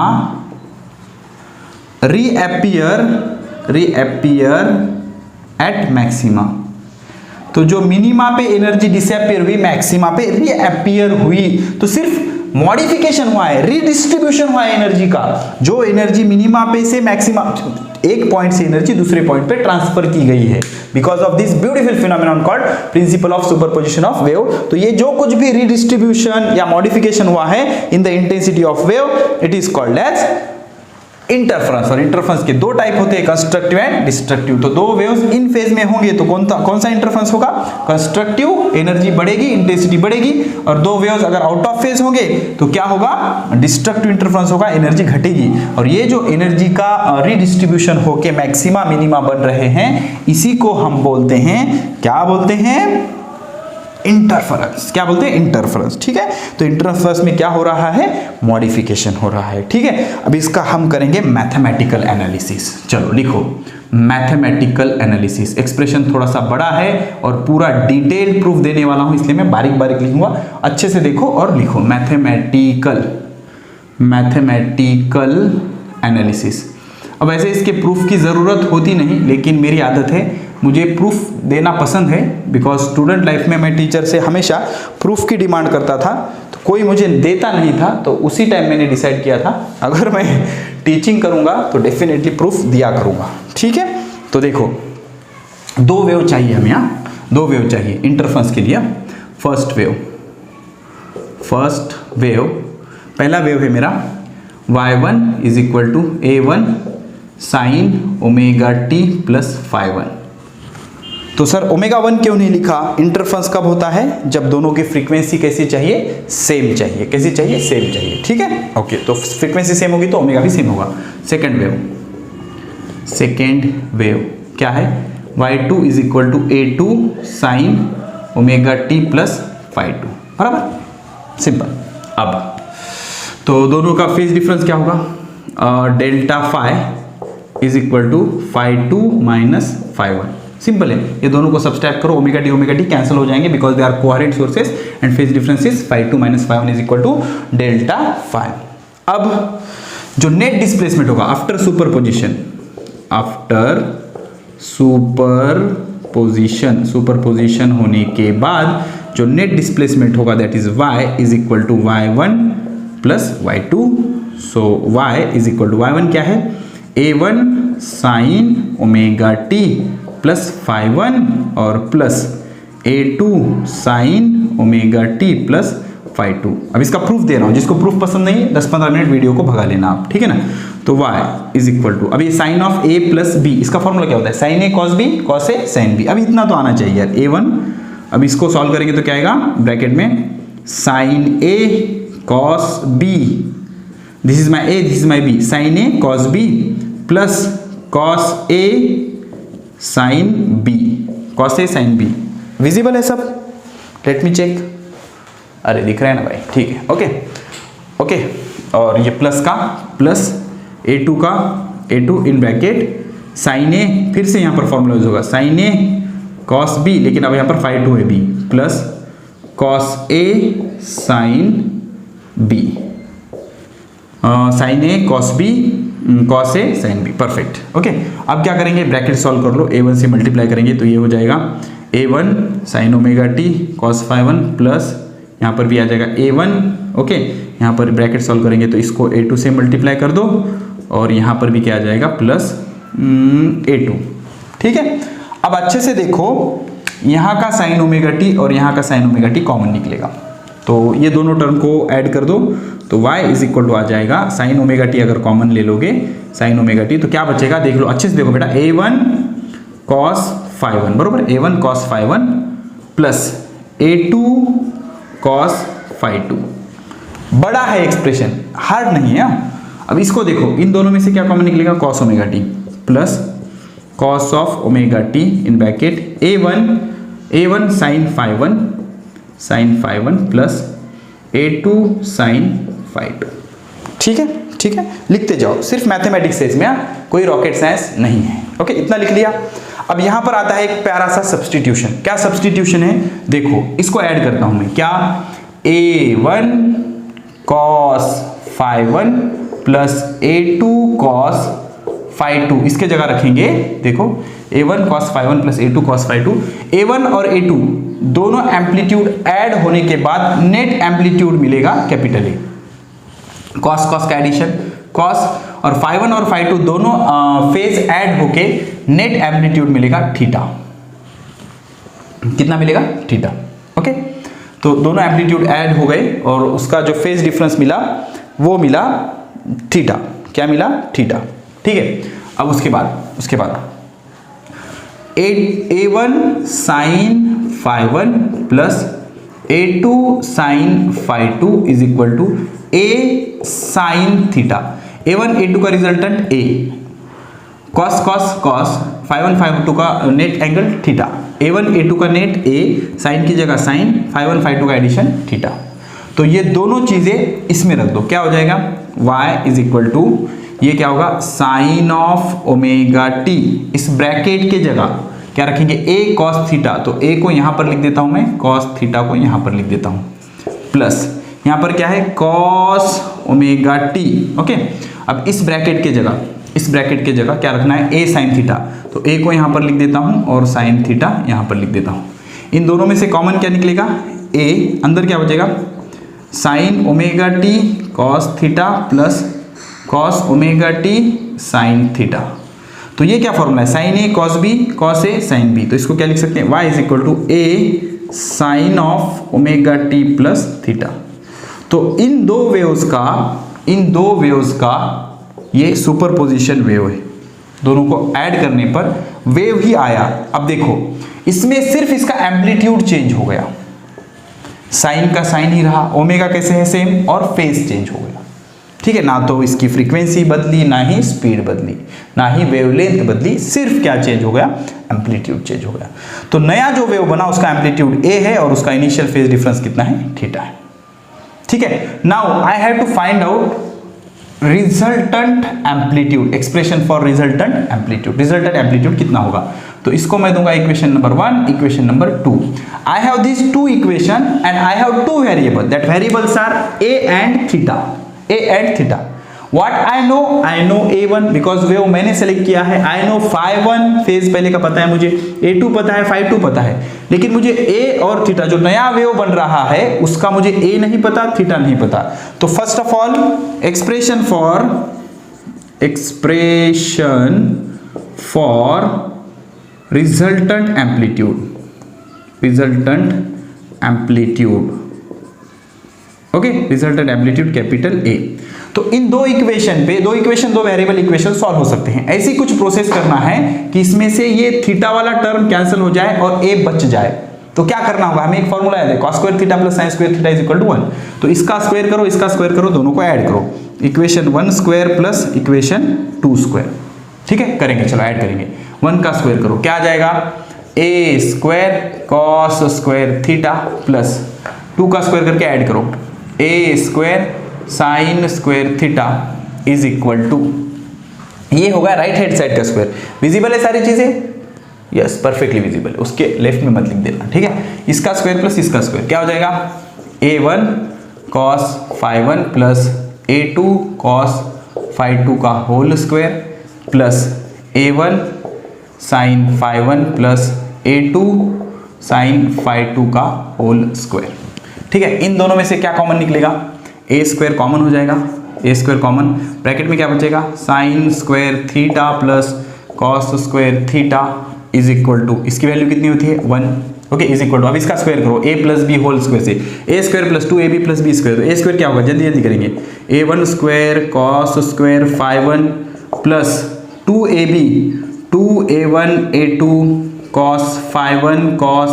reappear at maxima. तो जो मिनिमा पे एनर्जी डिसअपीयर हुई, मैक्सिमा पे रीअपीयर हुई, तो सिर्फ मॉडिफिकेशन हुआ है, रीडिस्ट्रीब्यूशन हुआ है एनर्जी का। जो एनर्जी मिनिमा पे से मैक्सिमा, एक पॉइंट से एनर्जी दूसरे पॉइंट पे ट्रांसफर की गई है, because of this beautiful phenomenon called principal of superposition of wave. तो ये जो कुछ भी रीडिस्ट्रीब्यूशन या मॉडिफिकेशन हुआ है in the intensity of wave, it is called as interference. और इंटरफेरेंस के दो टाइप होते हैं, कंस्ट्रक्टिव एंड डिस्ट्रक्टिव। तो दो वेव्स इन फेज में होंगे तो कौन सा इंटरफेरेंस होगा, कंस्ट्रक्टिव, एनर्जी बढ़ेगी, इंटेंसिटी बढ़ेगी। और दो वेव्स अगर आउट ऑफ फेज होंगे तो क्या होगा, डिस्ट्रक्टिव इंटरफेरेंस होगा, एनर्जी घटेगी। और ये जो एनर्जी का रीडिस्ट्रीब्यूशन होके मैक्सिमा मिनिमा बन रहे हैं, इसी को हम बोलते हैं, क्या बोलते हैं, इंटरफेरेंस, क्या बोलते हैं, इंटरफेरेंस, ठीक है। तो इंटरफेरेंस में क्या हो रहा है, मॉडिफिकेशन हो रहा है, ठीक है। अब इसका हम करेंगे मैथमेटिकल एनालिसिस। चलो लिखो, मैथमेटिकल एनालिसिस। एक्सप्रेशन थोड़ा सा बड़ा है और पूरा डिटेल प्रूफ देने वाला हूं, इसलिए मैं बारीक बारीक लिखूंगा, अच्छे से देखो और लिखो। Mathematical analysis. अब ऐसे इसके प्रूफ की ज़रूरत होती नहीं, लेकिन मेरी आदत है, मुझे प्रूफ देना पसंद है, बिकॉज स्टूडेंट लाइफ में मैं टीचर से हमेशा प्रूफ की डिमांड करता था, तो कोई मुझे देता नहीं था, तो उसी टाइम मैंने डिसाइड किया था अगर मैं टीचिंग करूंगा तो डेफिनेटली प्रूफ दिया करूंगा, ठीक है। तो देखो, दो वेव चाहिए हमें, यहाँ दो वेव चाहिए इंटरफेरेंस के लिए। फर्स्ट वेव, पहला वेव है मेरा y1 is equal to a1 sine omega t plus phi1। तो सर ओमेगा 1 क्यों नहीं लिखा? इंटरफेरेंस कब होता है? जब दोनों की फ्रीक्वेंसी कैसी चाहिए, सेम चाहिए। कैसी चाहिए? सेम चाहिए, ठीक है। ओके, तो फ्रीक्वेंसी सेम होगी तो ओमेगा भी सेम होगा। सेकेंड वेव क्या है, y2 is equal to a2 sine omega t plus phi2, बराबर, सिंपल। अब तो दोनों का फेज डिफरेंस क्या होगा, delta phi is equal to phi2 minus phi1। Simple है, ये दोनों को सब्सट्रैक्ट करो, ओमेगा टी कैंसिल हो जाएंगे because they are coherent sources and phase difference is phi2 minus phi1 is equal to delta phi. अब जो नेट डिस्प्लेसमेंट होगा आफ्टर सुपरपोजिशन होने के बाद जो नेट डिस्प्लेसमेंट होगा that is y is equal to y1 plus y2। So y is equal to y1 क्या है, a1 sine omega t plus phi1 और plus a2 sine omega t plus phi2। अब इसका प्रूफ दे रहा हूं, जिसको proof पसंद नहीं है 10-15 मिनट वीडियो को भगा लेना आप, ठीक है ना। तो y इज इक्वल टू, अब ये sine of a plus b, इसका फॉर्मूला क्या होता है, sine a cos b cos a sine b। अब इतना तो आना चाहिए यार, a1, अब इसको सॉल्व करेंगे तो क्या आएगा, ब्रैकेट में sine a cos b, this is my a, this is my b, sine a cos b plus cos a sine b, cos a sine b। Visible है सब? Let me check. अरे दिख रहा है ना भाई, ठीक है, ओके। और ये प्लस का प्लस a2 का a2 in bracket sign a, फिर से यहाँ पर फॉर्मूला यूज होगा, साइन a कॉस b, लेकिन अब यहाँ पर phi2 है b, plus cos a sine b, sine a cos b cos a sine b, perfect. Okay, अब क्या करेंगे, ब्रैकेट सॉल्व कर लो, a1 से मल्टीप्लाई करेंगे तो ये हो जाएगा a1 sine omega T cos phi1 plus यहाँ पर भी आ जाएगा a1। ओके, यहाँ पर ब्रैकेट सॉल्व करेंगे तो इसको a2 से मल्टीप्लाई कर दो और यहाँ पर भी क्या आ जाएगा, प्लस a2, ठीक है। अब अच्छे से देखो, यहाँ का साइन ओमेगा टी और यहाँ का साइन ओमेगा टी कॉमन निकलेगा, तो ये दोनों टर्म को ऐड कर दो तो y इज इक्वल टू आ जाएगा, साइन ओमेगा टी अगर कॉमन ले लोगे साइन ओमेगा टी तो क्या बचेगा, देख लो अच्छे से देखो बेटा, a1 cos phi1, बरोबर, a1 cos phi1 plus a2 cos phi2। बड़ा है एक्सप्रेशन, हार्ड नहीं है। अब इसको देखो, इन दोनों में से क्या कॉमन निकलेगा, cos omega t plus cos of omega t in bracket a1 sine phi1 plus a2 sine phi2, ठीक है, लिखते जाओ, सिर्फ मैथमेटिक्स है इसमें, कोई रॉकेट साइंस नहीं है। ओके, इतना लिख लिया। अब यहां पर आता है एक प्यारा सा सब्स्टिट्यूशन। क्या सब्स्टिट्यूशन है, देखो इसको ऐड करता हूं मैं, क्या, a1 cos phi1 plus a2 cos phi2, इसके जगह रखेंगे, देखो a1 cos phi1 plus a2 cos phi2। a1 और a2 दोनों एम्पलीट्यूड ऐड होने के बाद नेट एम्पलीट्यूड मिलेगा कैपिटल ए, cos का एडिशन, cos और phi1 और phi2 दोनों फेज ऐड होके नेट एम्पलीट्यूड मिलेगा थीटा। कितना मिलेगा, थीटा। ओके, तो दोनों एम्पलीट्यूड ऐड हो गए और उसका जो फेज डिफरेंस मिला वो मिला थीटा। क्या मिला, थीटा, ठीक है। अब उसके बाद a1 sine phi1 plus a2 sine phi2 is equal to a sine theta. a1 a2 का resultant a, cos phi1 phi2 का net angle theta, A1 A2 का नेट A, साइन की जगह साइन, phi1 phi2 का addition theta. तो ये दोनों चीजें इसमें रख दो, क्या हो जाएगा y इज इक्वल टू, ये क्या होगा साइन ऑफ ओमेगा टी, इस ब्रैकेट के जगह क्या रखेंगे a cos थीटा, तो a को यहां पर लिख देता हूं मैं, cos थीटा को यहां पर लिख देता हूं, प्लस यहां पर क्या है cos ओमेगा टी। ओके, अब इस ब्रैकेट के जगह क्या रखना है a sin थीटा, तो a को यहां पर लिख देता हूं और sin थीटा यहां पर लिख देता हूं। इन दोनों में से कॉमन क्या निकलेगा a, अंदर क्या बचेगा sin omega T cos theta plus cos omega T sin theta. तो ये क्या फॉर्मूला है sin a cos b cos a sin b, तो इसको क्या लिख सकते हैं y is equal to a sin of omega t plus theta. तो इन दो वेव्स का ये सुपरपोजिशन वेव है, दोनों को ऐड करने पर वेव ही आया। अब देखो इसमें सिर्फ इसका एम्पलीट्यूड चेंज हो गया, साइन का साइन ही रहा, ओमेगा कैसे है सेम, और फेज चेंज हो गया। ठीक है, ना तो इसकी फ्रीक्वेंसी बदली, ना ही स्पीड बदली, ना ही वेवलेंथ बदली, सिर्फ क्या चेंज हो गया एम्पलीट्यूड चेंज हो गया। तो नया जो वेव बना उसका एम्पलीट्यूड ए है और उसका इनिशियल फेज डिफरेंस कितना है थीटा है। ठीक है, now I have to find out resultant amplitude, expression for resultant amplitude. Resultant amplitude कितना होगा, तो इसको मैं दूंगा equation number 1, equation number 2। I have this two equation and I have two variable, that variables are a and theta. What I know A1 because wave मैंने select किया है। I know phi1 phase पहले का पता है मुझे, A2 पता है, phi2 पता है, लेकिन मुझे A और थीटा जो नया वेव बन रहा है उसका मुझे A नहीं पता, थीटा नहीं पता। तो first of all expression for resultant amplitude, okay, resultant amplitude capital A। तो इन दो इक्वेशन पे, दो वेरिएबल इक्वेशन सॉल्व हो सकते हैं। ऐसी कुछ प्रोसेस करना है कि इसमें से ये थीटा वाला टर्म कैंसिल हो जाए और a बच जाए। तो क्या करना होगा, हमें एक फॉर्मूला है cos square theta plus sin square theta is equal to 1। तो इसका स्क्वायर करो, दोनों को ऐड करो, equation 1 square plus equation 2 square. ठीक है, करेंगे, चलो ऐड करेंगे। 1 का स्क्वायर करो, क्या आ जाएगा a square cos square theta plus 2 का स्क्वायर करके ऐड करो a square sine square theta is equal to, ये होगा राइट हैंड साइड का स्क्वायर। विजिबल है सारी चीजें, यस परफेक्टली विजिबल है, उसके लेफ्ट में मत लिख देना। ठीक है, इसका स्क्वायर प्लस इसका स्क्वायर क्या हो जाएगा a1 cos phi1 plus a2 cos phi2 का whole square plus a1 sin phi1 plus a2 sin phi2 का होल स्क्वायर। ठीक है, इन दोनों में से क्या कॉमन निकलेगा, a स्क्वायर कॉमन हो जाएगा, a स्क्वायर कॉमन, ब्रैकेट में क्या बचेगा sine square theta plus cos square theta is equal to, इसकी वैल्यू कितनी होती है 1। ओके, इज इक्वल टू, अब इसका स्क्वायर करो a plus b whole square से, a square plus 2ab plus B square, तो a स्क्वायर क्या होगा जल्दी करेंगे, a1 square cos square phi1 plus 2a1 a2 cos phi1 cos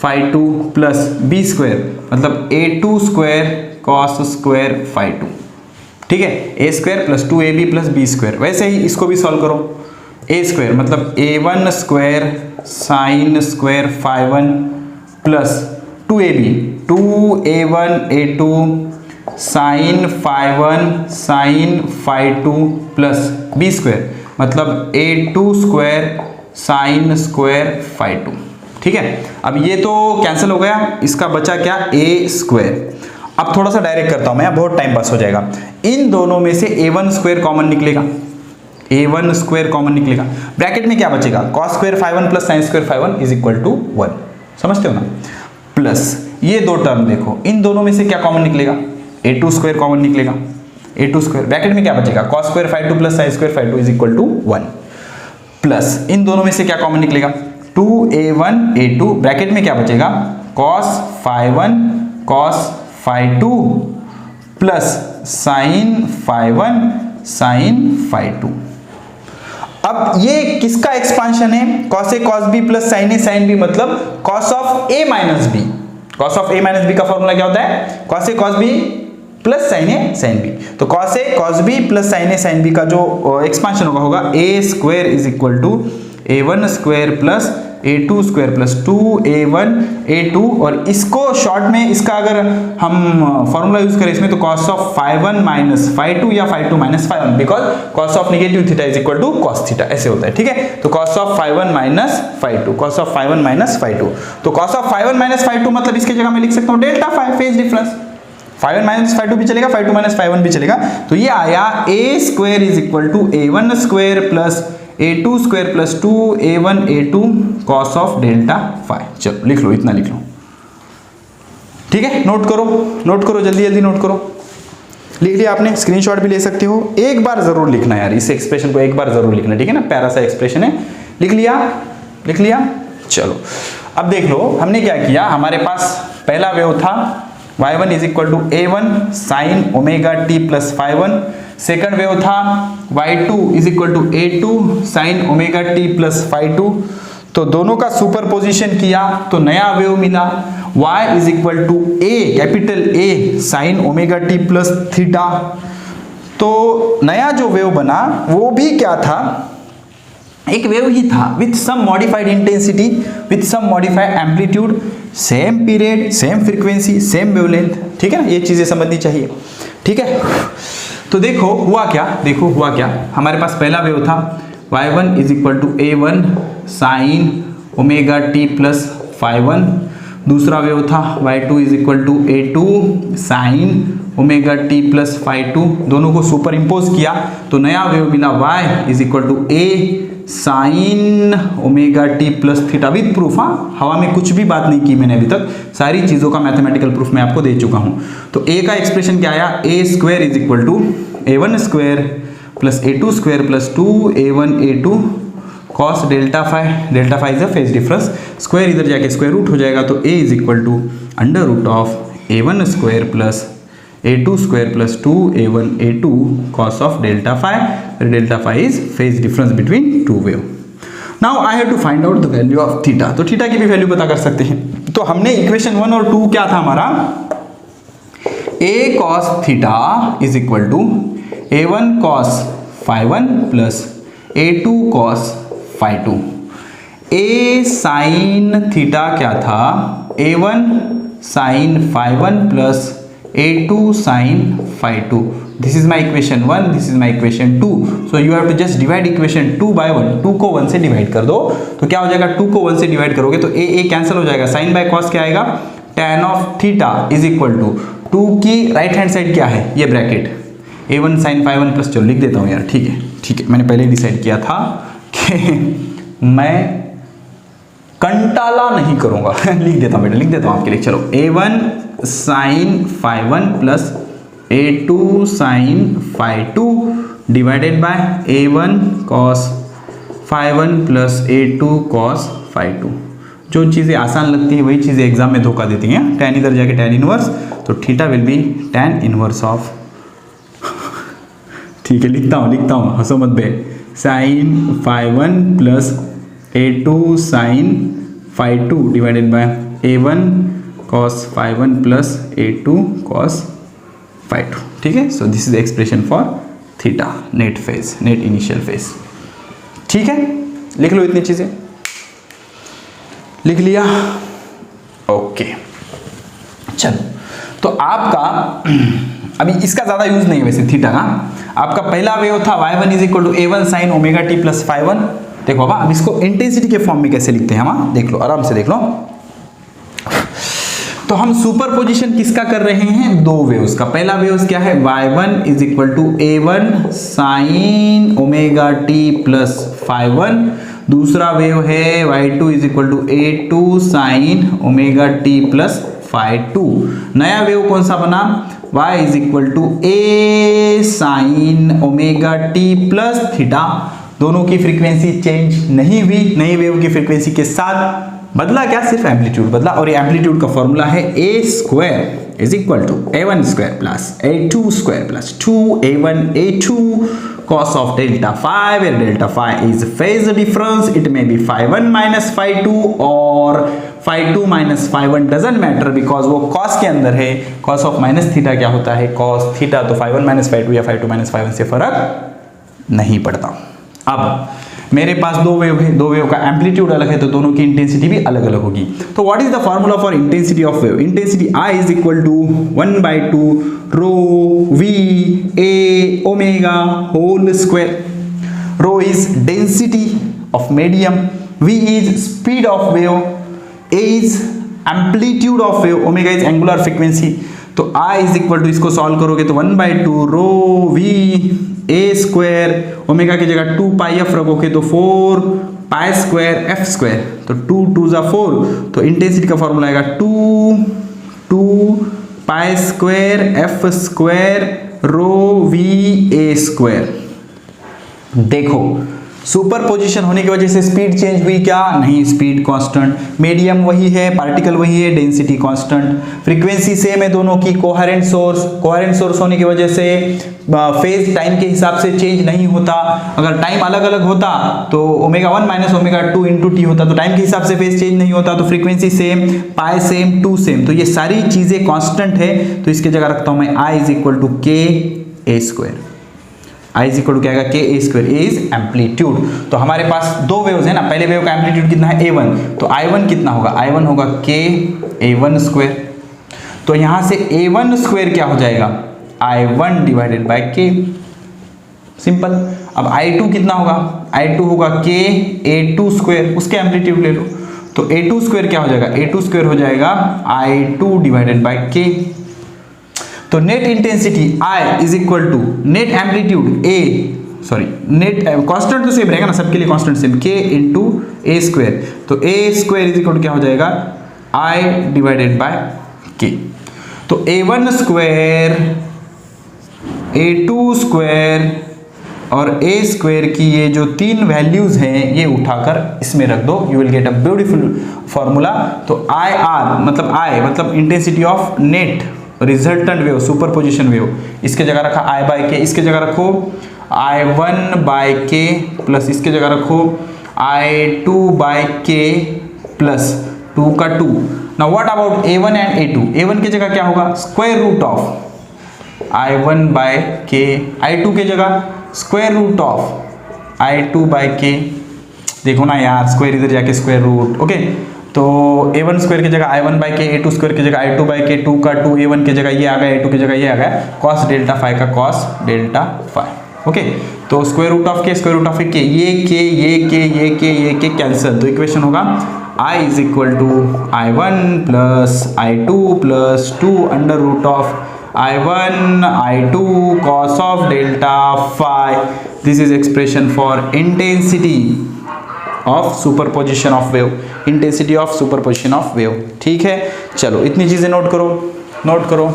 phi2 plus b square मतलब a2 square cos square phi2। ठीक है, a square plus 2ab plus b square. वैसे ही इसको भी सॉल्व करो, a स्क्वायर मतलब a1 square sine square phi1 plus 2a1 a2 sine phi1 sine phi2 plus b square मतलब a2 square sine square phi2। ठीक है, अब ये तो कैंसिल हो गया, इसका बचा क्या a स्क्वायर। अब थोड़ा सा डायरेक्ट करता हूं मैं, बहुत टाइम पास हो जाएगा। इन दोनों में से a1 स्क्वायर कॉमन निकलेगा, a1 स्क्वायर कॉमन निकलेगा, ब्रैकेट में क्या बचेगा cos square phi1 plus sin square phi1 is equal to 1। समझते हो ना, प्लस ये दो टर्म देखो, इन दोनों में से क्या कॉमन निकलेगा a2 स्क्वायर कॉमन निकलेगा, a2 स्क्वायर, ब्रैकेट में क्या बचेगा cos square phi2 plus sin square phi2 is equal to 1, plus इन दोनों में से क्या कॉमन निकलेगा 2a1 a2, ब्रैकेट में क्या बचेगा cos phi1 cos phi2 plus sin phi1 sin phi2। अब ये किसका एक्सपांशन है, cos a cos b plus sin a sin b मतलब cos of a minus b। cos of a minus b का formula क्या होता है cos a cos b plus sin a sin b। तो cos a cos b plus sin a sin b का जो expansion होगा a square is equal to a1 square plus a2 square plus 2a1 a2, और इसको short में इसका अगर हम फॉर्मूला यूज करें इसमें तो cos of phi1 minus phi2 या phi2 minus phi1, because cos of negative theta is equal to cos theta, ऐसे होता है, ठीक है। तो cos of phi1 minus phi2, cos of phi1 minus phi2, तो cos of phi1 minus phi2 मतलब इसके जगह मैं लिख सकता हूँ delta phi, phase difference. phi1 minus phi2 भी चलेगा, phi2 माइनस phi1 भी चलेगा, तो ये आया a square is equal to a1 square plus a2 square plus 2a1 a2 cos of delta phi। चलो लिख लो, इतना लिख लो, ठीक है। नोट करो जल्दी जल्दी नोट करो। लिख लिया आपने, स्क्रीनशॉट भी ले सकते हो, एक बार जरूर लिखना यार, इस एक्सप्रेशन को एक बार जरूर लिखना, ठीक है ना, प्यारा सा एक्सप्रेशन है। लिख लिया। चलो अब देख लो हमने क्या किया, हमारे पास पहला वेव था y1 is equal to a1 sine omega t plus phi1, second wave था y2 is equal to a2 sine omega t plus phi2, तो दोनों का सुपरपोजिशन किया तो नया वेव मिला y is equal to a, capital A sine omega t plus theta. तो नया जो वेव बना वो भी क्या था, एक वेव ही था with some modified intensity, with some modified amplitude, same period, same frequency, same wavelength, ठीक है ना, ये चीजें समझनी चाहिए, ठीक है। तो देखो हुआ क्या, हमारे पास पहला वेव था y1 is equal to a1 sine omega t plus phi1, दूसरा वेव था y2 is equal to a2 sine omega t plus phi2, दोनों को सुपर इम्पोज किया तो नया वेव मिला y is equal to a sine omega t plus theta with proof. हाँ, हवा में कुछ भी बात नहीं की मैंने अभी तक, सारी चीजों का मैथमेटिकल प्रूफ मैं आपको दे चुका हूं। तो a का एक्सप्रेशन क्या आया, a square is equal to a1 square plus a2 square plus 2a1 a2 cos delta phi is a phase difference, square इधर जाके स्क्वायर रूट हो जाएगा तो a is equal to under root of a1 square plus a2 square plus 2a1 a2 cos of delta phi is phase difference between two wave. Now I have to find out the value of theta, तो theta की भी value पता कर सकते हैं। तो हमने equation 1 और 2 क्या था हमारा, a cos theta is equal to a1 cos phi1 plus a2 cos phi2। a sine theta क्या था, a1 sine phi1 plus a2 sin phi2, this is my equation 1, this is my equation 2, so you have to just divide equation 2 by 1, 2 को 1 से divide कर दो तो क्या हो जाएगा, 2 को 1 से डिवाइड करोगे तो a कैंसिल हो जाएगा, sin बाय cos क्या आएगा, tan of theta is equal to 2 की राइट हैंड साइड क्या है, ये bracket a1 sin phi1 plus, चलो लिख देता हूँ यार, ठीक है, मैंने पहले डिसाइड किया था कि मैं कंटाला नहीं करूंगा लिख देता हूँ आपके लिए, चलो a1 sine phi1 plus a2 sine phi2 divided by a1 cos phi1 plus a2 cos phi2। जो चीज़ें आसान लगती है वही चीज़ें एग्जाम में धोखा देती हैं, tan इधर जाके tan इनवर्स, तो theta will be tan inverse of ठीक है, लिखता हूँ हंसो मत बे, sine phi1 plus a2 sine phi2 divided by a1 cos phi1 plus a2 cos phi2, ठीक है। So this is expression for theta, net initial phase, ठीक है। लिख लो, इतनी चीजें लिख लिया, ओके। चलो तो आपका अभी इसका ज्यादा यूज नहीं है वैसे थीटा का, आपका पहला वेव था y1 is equal to a1 sine omega t plus phi1। देखो बाबा अब इसको इंटेंसिटी के फॉर्म में कैसे लिखते हैं हम, देख लो आराम से देख लो। तो हम सुपरपोजिशन किसका कर रहे हैं, दो वेव्स का। पहला वेव्स क्या है, y1 is equal to a1 sine omega t plus phi1, दूसरा वेव है y2 is equal to a2 sine omega t plus phi2। नया वेव कौन सा बना, y is equal to a sine omega t plus theta. दोनों की frequency change नहीं हुई, नई वेव की फ्रीक्वेंसी के साथ बदला क्या, सिर्फ एम्पलीट्यूड बदला, और ये एम्पलीट्यूड का फॉर्मूला है a square is equal to a1 square plus a2 square plus 2a1 a2 cos of delta phi, where delta phi is phase difference, it may be phi1 minus phi2 or phi2 minus phi1, doesn't matter because वो cos के अंदर है। cos of minus theta क्या होता है, cos theta, तो phi1 minus phi2 या phi2 minus phi1 से फर्क नहीं पड़ता। अब मेरे पास दो वेव है, दो वेव का एम्पलीट्यूड अलग है तो दोनों की इंटेंसिटी भी अलग अलग होगी। तो what is the formula for intensity of wave? Intensity I is equal to 1/2 rho v a omega whole square. Rho is density of medium, v is speed of wave, a is amplitude of wave, omega is angular frequency. तो I is equal to, इसको solve करोगे तो 1/2 rho v a square, omega की जगह 2 पाई F रखोगे तो 4 पाई square f square, तो 2 2 जा 4, तो इंटेंसिटी का फॉर्मूला आएगा 2 pi square f square rho v a square. देखो सुपर पोजिशन होने की वजह से स्पीड चेंज हुई क्या? नहीं, स्पीड कांस्टेंट, मीडियम वही है, पार्टिकल वही है, डेंसिटी कांस्टेंट, फ्रीक्वेंसी सेम है दोनों की, कोहेरेंट सोर्स होने की वजह से फेज टाइम के हिसाब से चेंज नहीं होता। अगर टाइम अलग अलग होता तो omega 1 minus omega 2 into T होता, तो टाइम के हिसाब से फेज चेंज नहीं होता। तो फ्रीक्वेंसी सेम, पाई सेम, 2 सेम, तो ये सारी चीजें कांस्टेंट है। तो इसके जगह रखता हूं मैं I is equal to K A square. I is equal to क्या आएगा? K A square. A is amplitude. तो हमारे पास दो वेव्स है ना, पहले वेव का एम्पलीट्यूड कितना है? A1, तो I1 कितना होगा? I1 होगा के A1 स्क्वायर। तो यहां से A1 स्क्वायर क्या हो जाएगा? I1 डिवाइडेड बाय के, सिंपल। अब I2 कितना होगा? I2 होगा के A2 स्क्वायर, उसके एम्पलीट्यूड ले लो, तो A2 स्क्वायर क्या हो जाएगा? A2 स्क्वायर हो जाएगा I2 डिवाइडेड बाय के। तो net intensity I is equal to net amplitude net constant तो सेम रहेगा ना, सबके लिए constant same, K into A square. तो A square is equal to क्या हो जाएगा? I divided by K। तो A1 स्क्वायर, A2 स्क्वायर और A स्क्वायर की ये जो तीन वैल्यूज हैं ये उठाकर इसमें रख दो, you will get a beautiful formula. तो IR मतलब intensity of net resultant wave, superposition wave, इसके जगह रखा I बाय के, इसके जगह रखो I1 बाय के प्लस इसके जगह रखो I2 बाय के प्लस 2 का 2। Now what about A1 and A2? A1 की जगह क्या होगा? Square root of I1 bye के, I2 की जगह square root of I2 bye के। देखो ना यार, स्क्वायर इधर जाके स्क्वायर रूट, ओके। तो A1 स्क्वायर की जगह I1 बाई के, A2 स्क्वायर की जगह I2 बाई के, 2 का 2, A1 की जगह ये आ गया, A2 की जगह ये आ गया, cos डेल्टा फाई का cos डेल्टा फाई, ओके। तो स्क्वायर रूट ऑफ के, ये के कैंसिल, तो इक्वेशन होगा I is equal to I1 plus I2 plus 2 under root of I1 I2 cos of delta phi. This is expression for intensity of superposition of wave, intensity of superposition of wave. ठीक है, चलो इतनी चीजें note करो।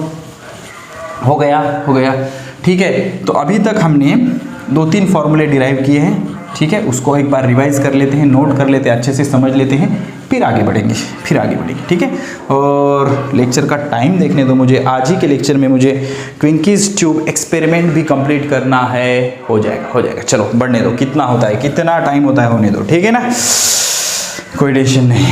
हो गया। ठीक है, तो अभी तक हमने 2-3 फॉर्मूले डिराइव किए हैं। ठीक है, उसको एक बार रिवाइज कर लेते हैं, नोट कर लेते हैं, अच्छे से समझ लेते हैं, फिर आगे बढ़ेंगे। ठीक है, और लेक्चर का टाइम देखने दो मुझे। आज ही के लेक्चर में मुझे क्विंकीज ट्यूब एक्सपेरिमेंट भी कंप्लीट करना है। हो जाएगा। चलो बढ़ने दो, कितना होता है, कितना टाइम होता है, होने दो। ठीक है ना, कोई टेंशन नहीं।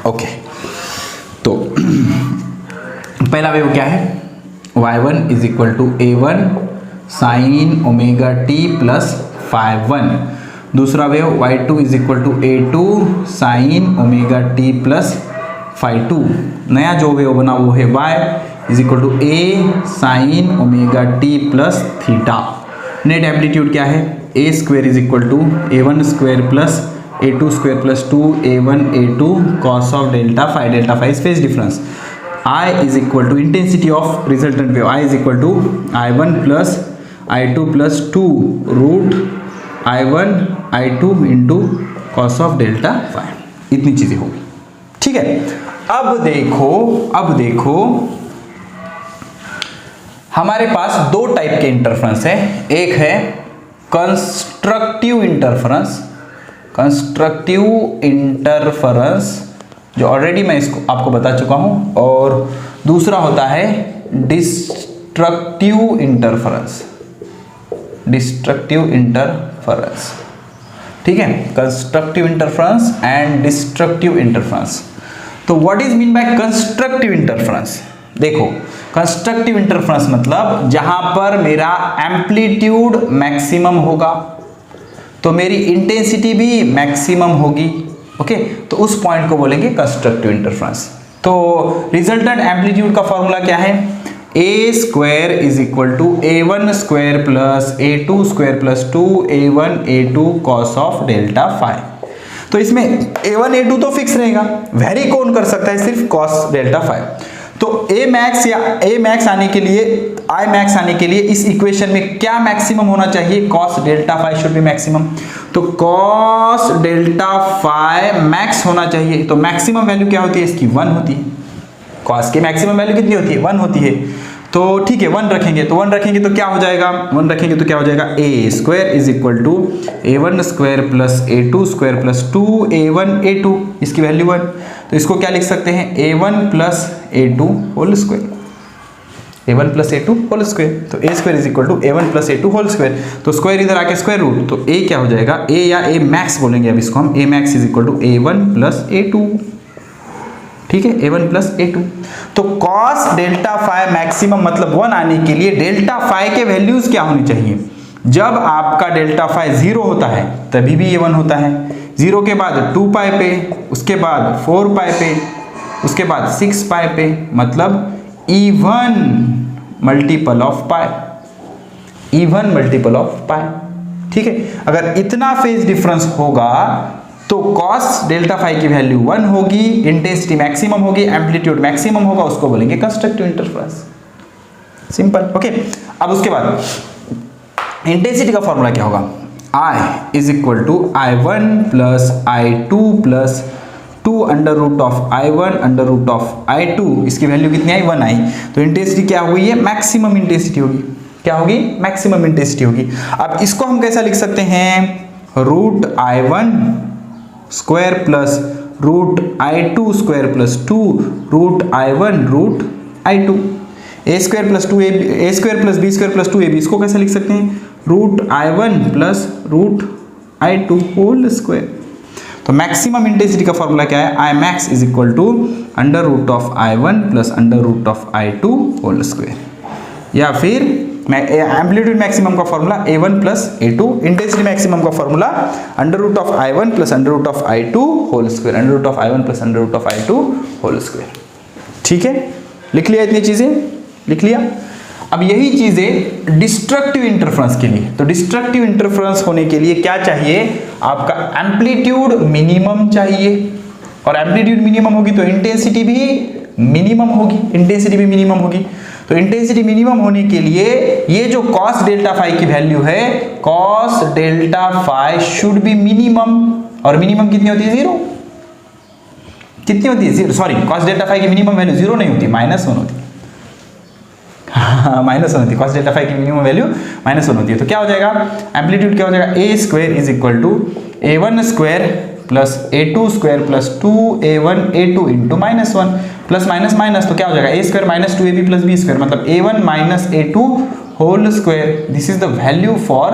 ओके, तो पहला वेव क्या है? y1 is equal to A1 sine omega t plus phi 1। दूसरा wave y2 is equal to A2 sine omega t plus phi 2। नया जो वेव बना वो है y is equal to A sine omega t plus theta. Net amplitude क्या है? A square is equal to A1 square plus A2 square plus 2 A1 A2 cos of delta phi is phase difference. I is equal to intensity of resultant wave, I is equal to I1 plus I2 plus 2 root I1 I2 into cos of delta phi. इतनी चीजें होगी। ठीक है, अब देखो हमारे पास दो type के इंटरफेरेंस है। एक है कंस्ट्रक्टिव इंटरफेरेंस जो ऑलरेडी मैं इसको आपको बता चुका हूं, और दूसरा होता है डिस्ट्रक्टिव इंटरफेरेंस। ठीक है, constructive interference and destructive interference. तो what is mean by constructive interference? देखो, कंस्ट्रक्टिव इंटरफेरेंस मतलब जहां पर मेरा एम्पलीट्यूड मैक्सिमम होगा तो मेरी इंटेंसिटी भी मैक्सिमम होगी। ओके, तो उस पॉइंट को बोलेंगे कंस्ट्रक्टिव इंटरफेरेंस। तो रिजल्टेंट एम्पलीट्यूड का फॉर्मूला क्या है? A square is equal to A1 square plus A2 square plus 2A1 A2 cos of delta phi. तो इसमें A1 A2 तो फिक्स रहेगा, वेरी कौन कर सकता है? सिर्फ कॉस डेल्टा फाई। तो A मैक्स या A मैक्स आने के लिए, I मैक्स आने के लिए इस इक्वेशन में क्या मैक्सिमम होना चाहिए? Cos delta phi should be maximum. तो कॉस डेल्टा फाई मैक्स होना चाहिए। तो मैक्सिमम वैल्यू क्या होती है इसकी? 1 होती है। कॉस की मैक्सिमम वैल्यू कितनी होती है? 1 होती है। तो ठीक है, 1 रखेंगे। तो 1 रखेंगे तो क्या हो जाएगा? 1 रखेंगे तो क्या हो जाएगा? A square is equal to A1 square plus A2 square plus 2A1 A2, इसकी वैल्यू 1। तो इसको क्या लिख सकते हैं? A1 plus A2 whole square, A1 plus A2 whole square. तो A square is equal to A1 plus A2 whole square. तो square इधर आके स्क्वायर रूट, तो A क्या हो जाएगा? A या A मैक्स बोलेंगे अब इसको हम। A max is equal to A1 plus A2। ठीक है, A1 प्लस A2। तो कॉस डेल्टा फाई मैक्सिमम मतलब 1 आने के लिए डेल्टा फाई के वैल्यूज क्या होनी चाहिए? जब आपका डेल्टा फाई 0 होता है तभी भी ये 1 होता है। 0 के बाद 2 पाई पे, उसके बाद 4 पाई पे, उसके बाद 6 पाई पे, मतलब even multiple of pi, even multiple of pi. ठीक है, अगर इतना फेज डिफरेंस होगा तो कॉस डेल्टा फाई की वैल्यू 1 होगी, इंटेंसिटी मैक्सिमम होगी, एम्पलीट्यूड मैक्सिमम होगा, उसको बोलेंगे कंस्ट्रक्टिव इंटरफेरेंस। सिंपल। ओके, अब उसके बाद इंटेंसिटी का फॉर्मूला क्या होगा? I is equal to I1 plus I2 plus 2 under root of I1 under root of I2, इसकी वैल्यू कितनी आई? 1 आई। तो इंटेंसिटी क्या हुई है? मैक्सिमम इंटेंसिटी होगी। क्या होगी? मैक्सिमम इंटेंसिटी होगी। अब इसको हम कैसा लिख सकते हैं? Root I1 square plus root I2 square plus 2 root I1 root I2। A square plus 2AB, A square plus B square plus 2AB, इसको कैसे लिख सकते हैं? Root I1 plus root I2 whole square. तो मैक्सिमम इंटेंसिटी का formula क्या है? I max is equal to under root of I1 plus under root of I2 whole square. या फिर एम्पलीट्यूड मैक्सिमम का formula A1 plus A2, intensity maximum का formula under root of I1 plus under root of I2 whole square, under root of I1 plus under root of I2 whole square. ठीक है, लिख लिया? इतनी चीजें लिख लिया। अब यही चीजें डिस्ट्रक्टिव इंटरफेरेंस के लिए, तो डिस्ट्रक्टिव इंटरफेरेंस होने के लिए क्या चाहिए? आपका एम्पलीट्यूड मिनिमम चाहिए, और एम्पलीट्यूड मिनिमम होगी तो इंटेंसिटी भी मिनिमम होगी, इंटेंसिटी भी मिनिमम होगी। तो इंटेंसिटी मिनिमम होने के लिए ये जो कॉस डेल्टा फाई की वैल्यू है, cos delta phi should be minimum, और मिनिमम कितनी होती है? 0। कितनी होती है? 0। सॉरी, कॉस डेल्टा फाई की मिनिमम वैल्यू 0 नहीं होती, -1 होती है। -1 होती है, कॉस डेल्टा फाई की मिनिमम वैल्यू -1 होती है। तो क्या हो जाएगा? एम्पलीट्यूड क्या हो जाएगा? A square is equal to A1 square plus A2 square plus 2A1 A2 into -1 plus minus minus, तो क्या हो जाएगा? A square minus 2AB plus B square, मतलब A1 minus A2 whole square. This is the value for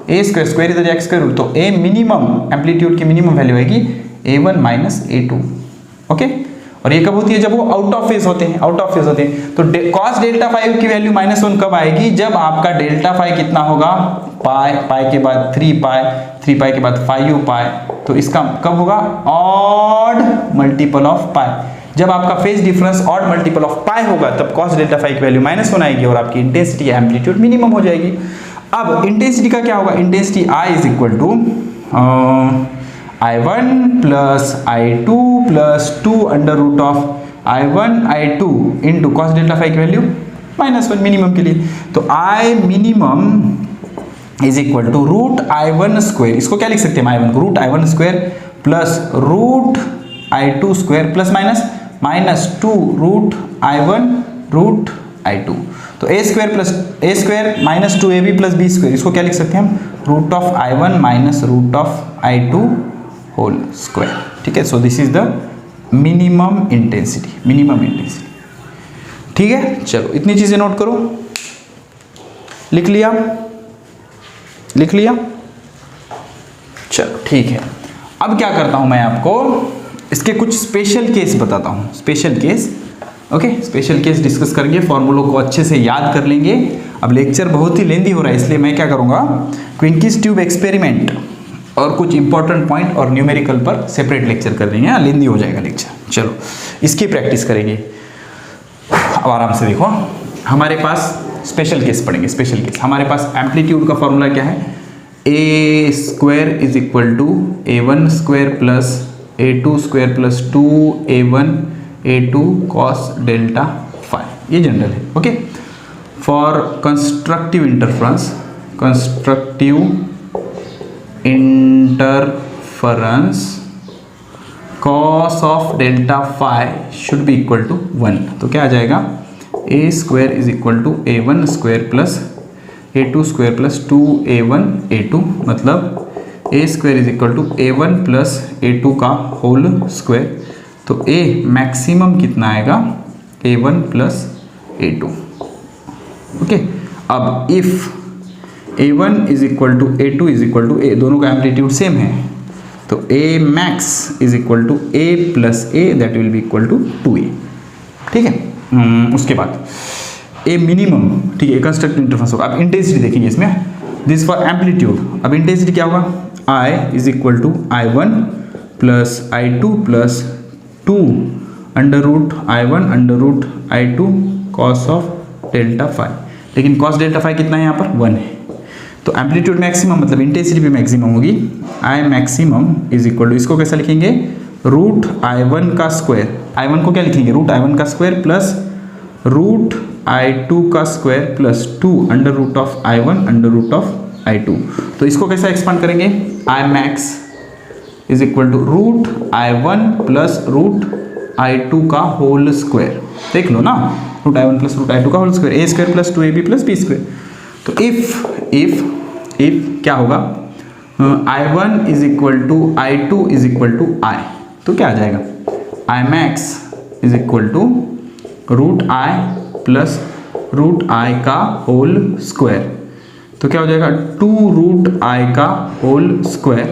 A square, square is x square root. तो A minimum, amplitude की minimum value आएगी A1 minus A2। Okay, और ये कब होती है? जब वो आउट ऑफ फेज होते हैं, आउट ऑफ फेज होते हैं। तो cos डेल्टा फाई की वैल्यू -1 कब आएगी? जब आपका डेल्टा फाई कितना होगा? पाई, पाई के बाद 3 पाई, 3 पाई के बाद 5 पाई। तो इसका कब होगा? Odd multiple of pi. जब आपका phase difference odd multiple of pi होगा तब cos डेल्टा फाई की वैल्यू -1 आएगी और आपकी इंटेंसिटी एम्पलीट्यूड मिनिमम हो जाएगी। अब इंटेंसिटी का क्या होगा? Intensity I is equal to I1 plus I2 plus 2 under root of I1 I2 into cos delta phi की वैल्यू -1 मिनिमम के लिए। तो I minimum is equal to root I1 square, इसको क्या लिख सकते हैं? I1 को root I1 square plus root I2 square plus minus 2 root I1 root I2। तो A square minus 2AB plus B square, इसको क्या लिख सकते हैं हम? Root of I1 minus root of I2 whole square. ठीक है, so this is the minimum intensity, minimum intensity. ठीक है, चलो इतनी चीजें नोट करो। लिख लिया? लिख लिया? चलो ठीक है। अब क्या करता हूं मैं आपको इसके कुछ स्पेशल केस बताता हूं, special case okay, special case discuss करेंगे, फॉर्मूलों को अच्छे से याद कर लेंगे। अब लेक्चर बहुत ही लेंदी हो रहा है, इसलिए मैं क्या करूँगा, क्विंकिस ट्यूब एक्सपेरिमेंट और कुछ इंपॉर्टेंट पॉइंट और न्यूमेरिकल पर सेपरेट लेक्चर कर देंगे, लेंदी हो जाएगा लेक्चर। चलो इसकी प्रैक्टिस करेंगे। अब आराम से देखो, हमारे पास स्पेशल केस पढ़ेंगे। स्पेशल केस हमारे पास एम्पलीट्यूड का फॉर्मूला क्या है, A square is equal to A1 square plus A2 square plus 2A1 A2 cos delta phi, ये जनरल है। Okay, for constructive interference, constructive interference cos of delta phi should be equal to 1। तो क्या आ जाएगा, A square is equal to A1 square plus A2 square plus 2A1 A2, मतलब ए square is equal to A1 plus A2 का whole square. तो A maximum कितना आएगा, A1 plus A2। Okay, अब if A1 is equal to A2 is equal to A, दोनों का amplitude same है, तो A max is equal to A plus A, that will be equal to 2A। ठीक है, उसके बाद A मिनिमम, ठीक है, कंस्ट्रक्टिव इंटरफेरेंस होगा। अब इंटेंसिटी देखेंगे इसमें, दिस फॉर एम्पलीट्यूड। अब इंटेंसिटी क्या होगा, I is equal to I1 plus I2 plus 2 under root I1 under root I2 cos of delta phi. लेकिन कॉस डेल्टा फाई कितना है यहाँ पर, 1 है। तो एम्पलीट्यूड मैक्सिमम मतलब इंटेंसिटी भी मैक्सिमम होगी, I maximum is equal to, इसको कैसा लिखेंगे, रूट I1 का स्क्वायर, I1 को क्या लिखेंगे, रूट I1 का स्क्वायर प्लस रूट I2 का square plus 2 under root of I1 under root of I2। तो इसको कैसा एक्सपांड करेंगे, I max is equal to root I1 plus root I2 का होल स्क्वायर। देख लो ना, root I1 plus root I2 का whole square, A square plus 2AB plus B square. तो if क्या होगा, I1 is equal to I2 is equal to I, तो क्या आ जाएगा, I max is equal to root I plus root I का whole square. तो क्या हो जाएगा, 2 रूट I का होल स्क्वायर,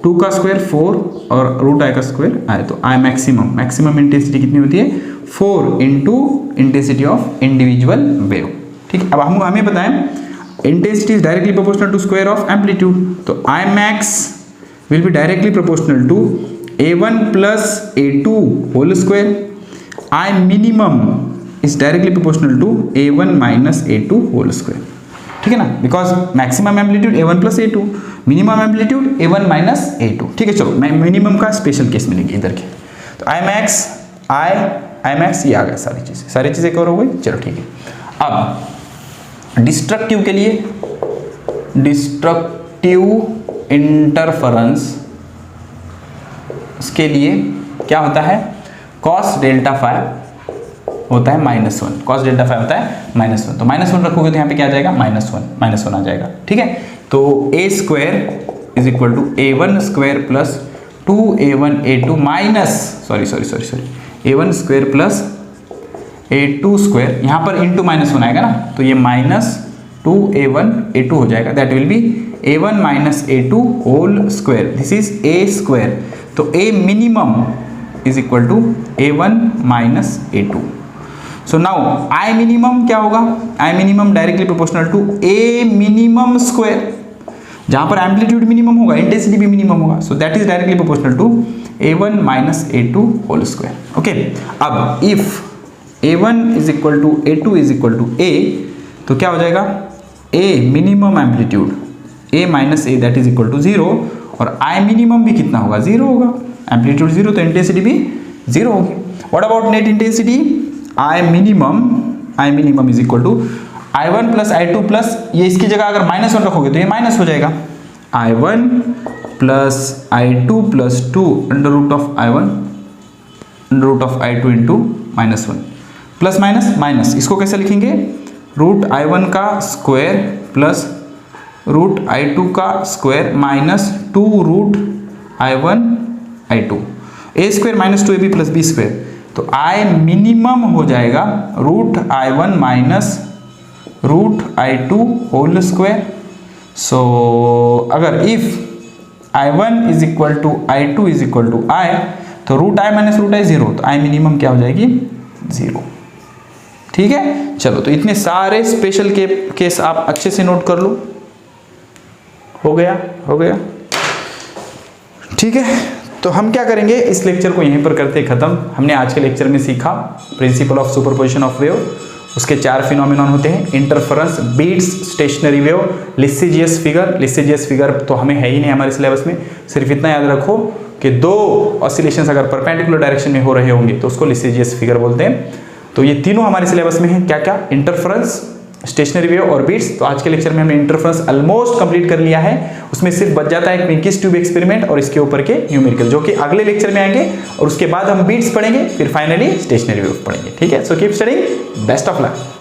2 का स्क्वायर 4 और रूट I का स्क्वायर I। तो I मैक्सिमम, मैक्सिमम इंटेंसिटी कितनी होती है, 4 into intensity of individual wave. ठीक है, अब हमें बताएं intensity is directly proportional to square of amplitude. तो I max will be directly proportional to A1 plus A2 whole square, I minimum is directly proportional to A1 minus A2 whole square. ठीक है ना, because maximum amplitude A1 plus A2, minimum amplitude A1 minus A2। ठीक है, चलो मैं minimum का special case मिलेंगे इधर के। तो I मैक्स ये आ गया, सारी चीज़ें कवर हो गई। चलो ठीक है, अब डिस्ट्रक्टिव के लिए, डिस्ट्रक्टिव इंटरफेरेंस के लिए क्या होता है, कॉस डेल्टा फाई होता है -1, कॉस डेल्टा फाई होता है -1। तो -1 रखोगे तो यहाँ पे क्या आ जाएगा, -1 आ जाएगा। ठीक है, तो A square is equal to A1 square plus 2A1 A2 minus A1 square plus A2 square, यहाँ पर इंटू -1 आएगा ना, तो ये -2A1 A2 हो जाएगा, that will be A1 minus A2 whole square, this is A square. तो A minimum is equal to A1 minus A2। So now I minimum क्या होगा, I minimum directly proportional to A minimum square, जहां पर amplitude minimum होगा intensity भी minimum होगा, so that is directly proportional to A1 minus A2 whole square. Okay, अब if A1 is equal to A2 is equal to A, तो क्या हो जाएगा, A minimum amplitude A minus A that is equal to 0, और I minimum भी कितना होगा, 0 होगा, एम्पलीट्यूड 0 तो इंटेंसिटी भी 0 होगी। What about net intensity, I minimum is equal to I1 plus I2 plus, ये इसकी जगह अगर -1 रखोगे तो ये माइनस हो जाएगा, I1 plus I2 plus 2 under root of I1 under root of I2 into -1 plus minus, इसको कैसे लिखेंगे, रूट I1 का स्क्वायर प्लस रूट I2 का square minus 2 root I1 I2, A square minus 2AB plus B square. तो I minimum हो जाएगा root I1 minus root I2 whole square. So अगर if I1 is equal to I2 is equal to I, तो root I minus root I 0, तो I minimum क्या हो जाएगी, 0। ठीक है, चलो तो इतने सारे स्पेशल केस आप अच्छे से नोट कर लो। हो गया। ठीक है, तो हम क्या करेंगे, इस लेक्चर को यहीं पर करते खत्म। हमने आज के लेक्चर में सीखा principle of superposition of wave, उसके 4 फिनोमिनन होते हैं, interference, beats, stationary wave, lissajous figure. Lissajous figure तो हमें है ही नहीं हमारे सिलेबस में, सिर्फ इतना याद रखो कि 2 ऑसिलेशंस अगर परपेंडिकुलर डायरेक्शन में हो रहे होंगे तो उसको लिस्सीजियस फिगर बोलते हैं। तो ये तीनों हमारे सिलेबस में हैं, क्या क्या, इंटरफेरेंस, स्टेशनरी वेव और बीट्स। तो आज के लेक्चर में हमने इंटरफेरेंस ऑलमोस्ट कंप्लीट कर लिया है, उसमें सिर्फ बच जाता है एक पिंकिश ट्यूब एक्सपेरिमेंट और इसके ऊपर के न्यूमेरिकल, जो कि अगले लेक्चर में आएंगे, और उसके बाद हम बीट्स पढ़ेंगे, फिर फाइनली स्टेशनरी वेव पढ़ेंगे। ठीक है, so keep studying, best of luck.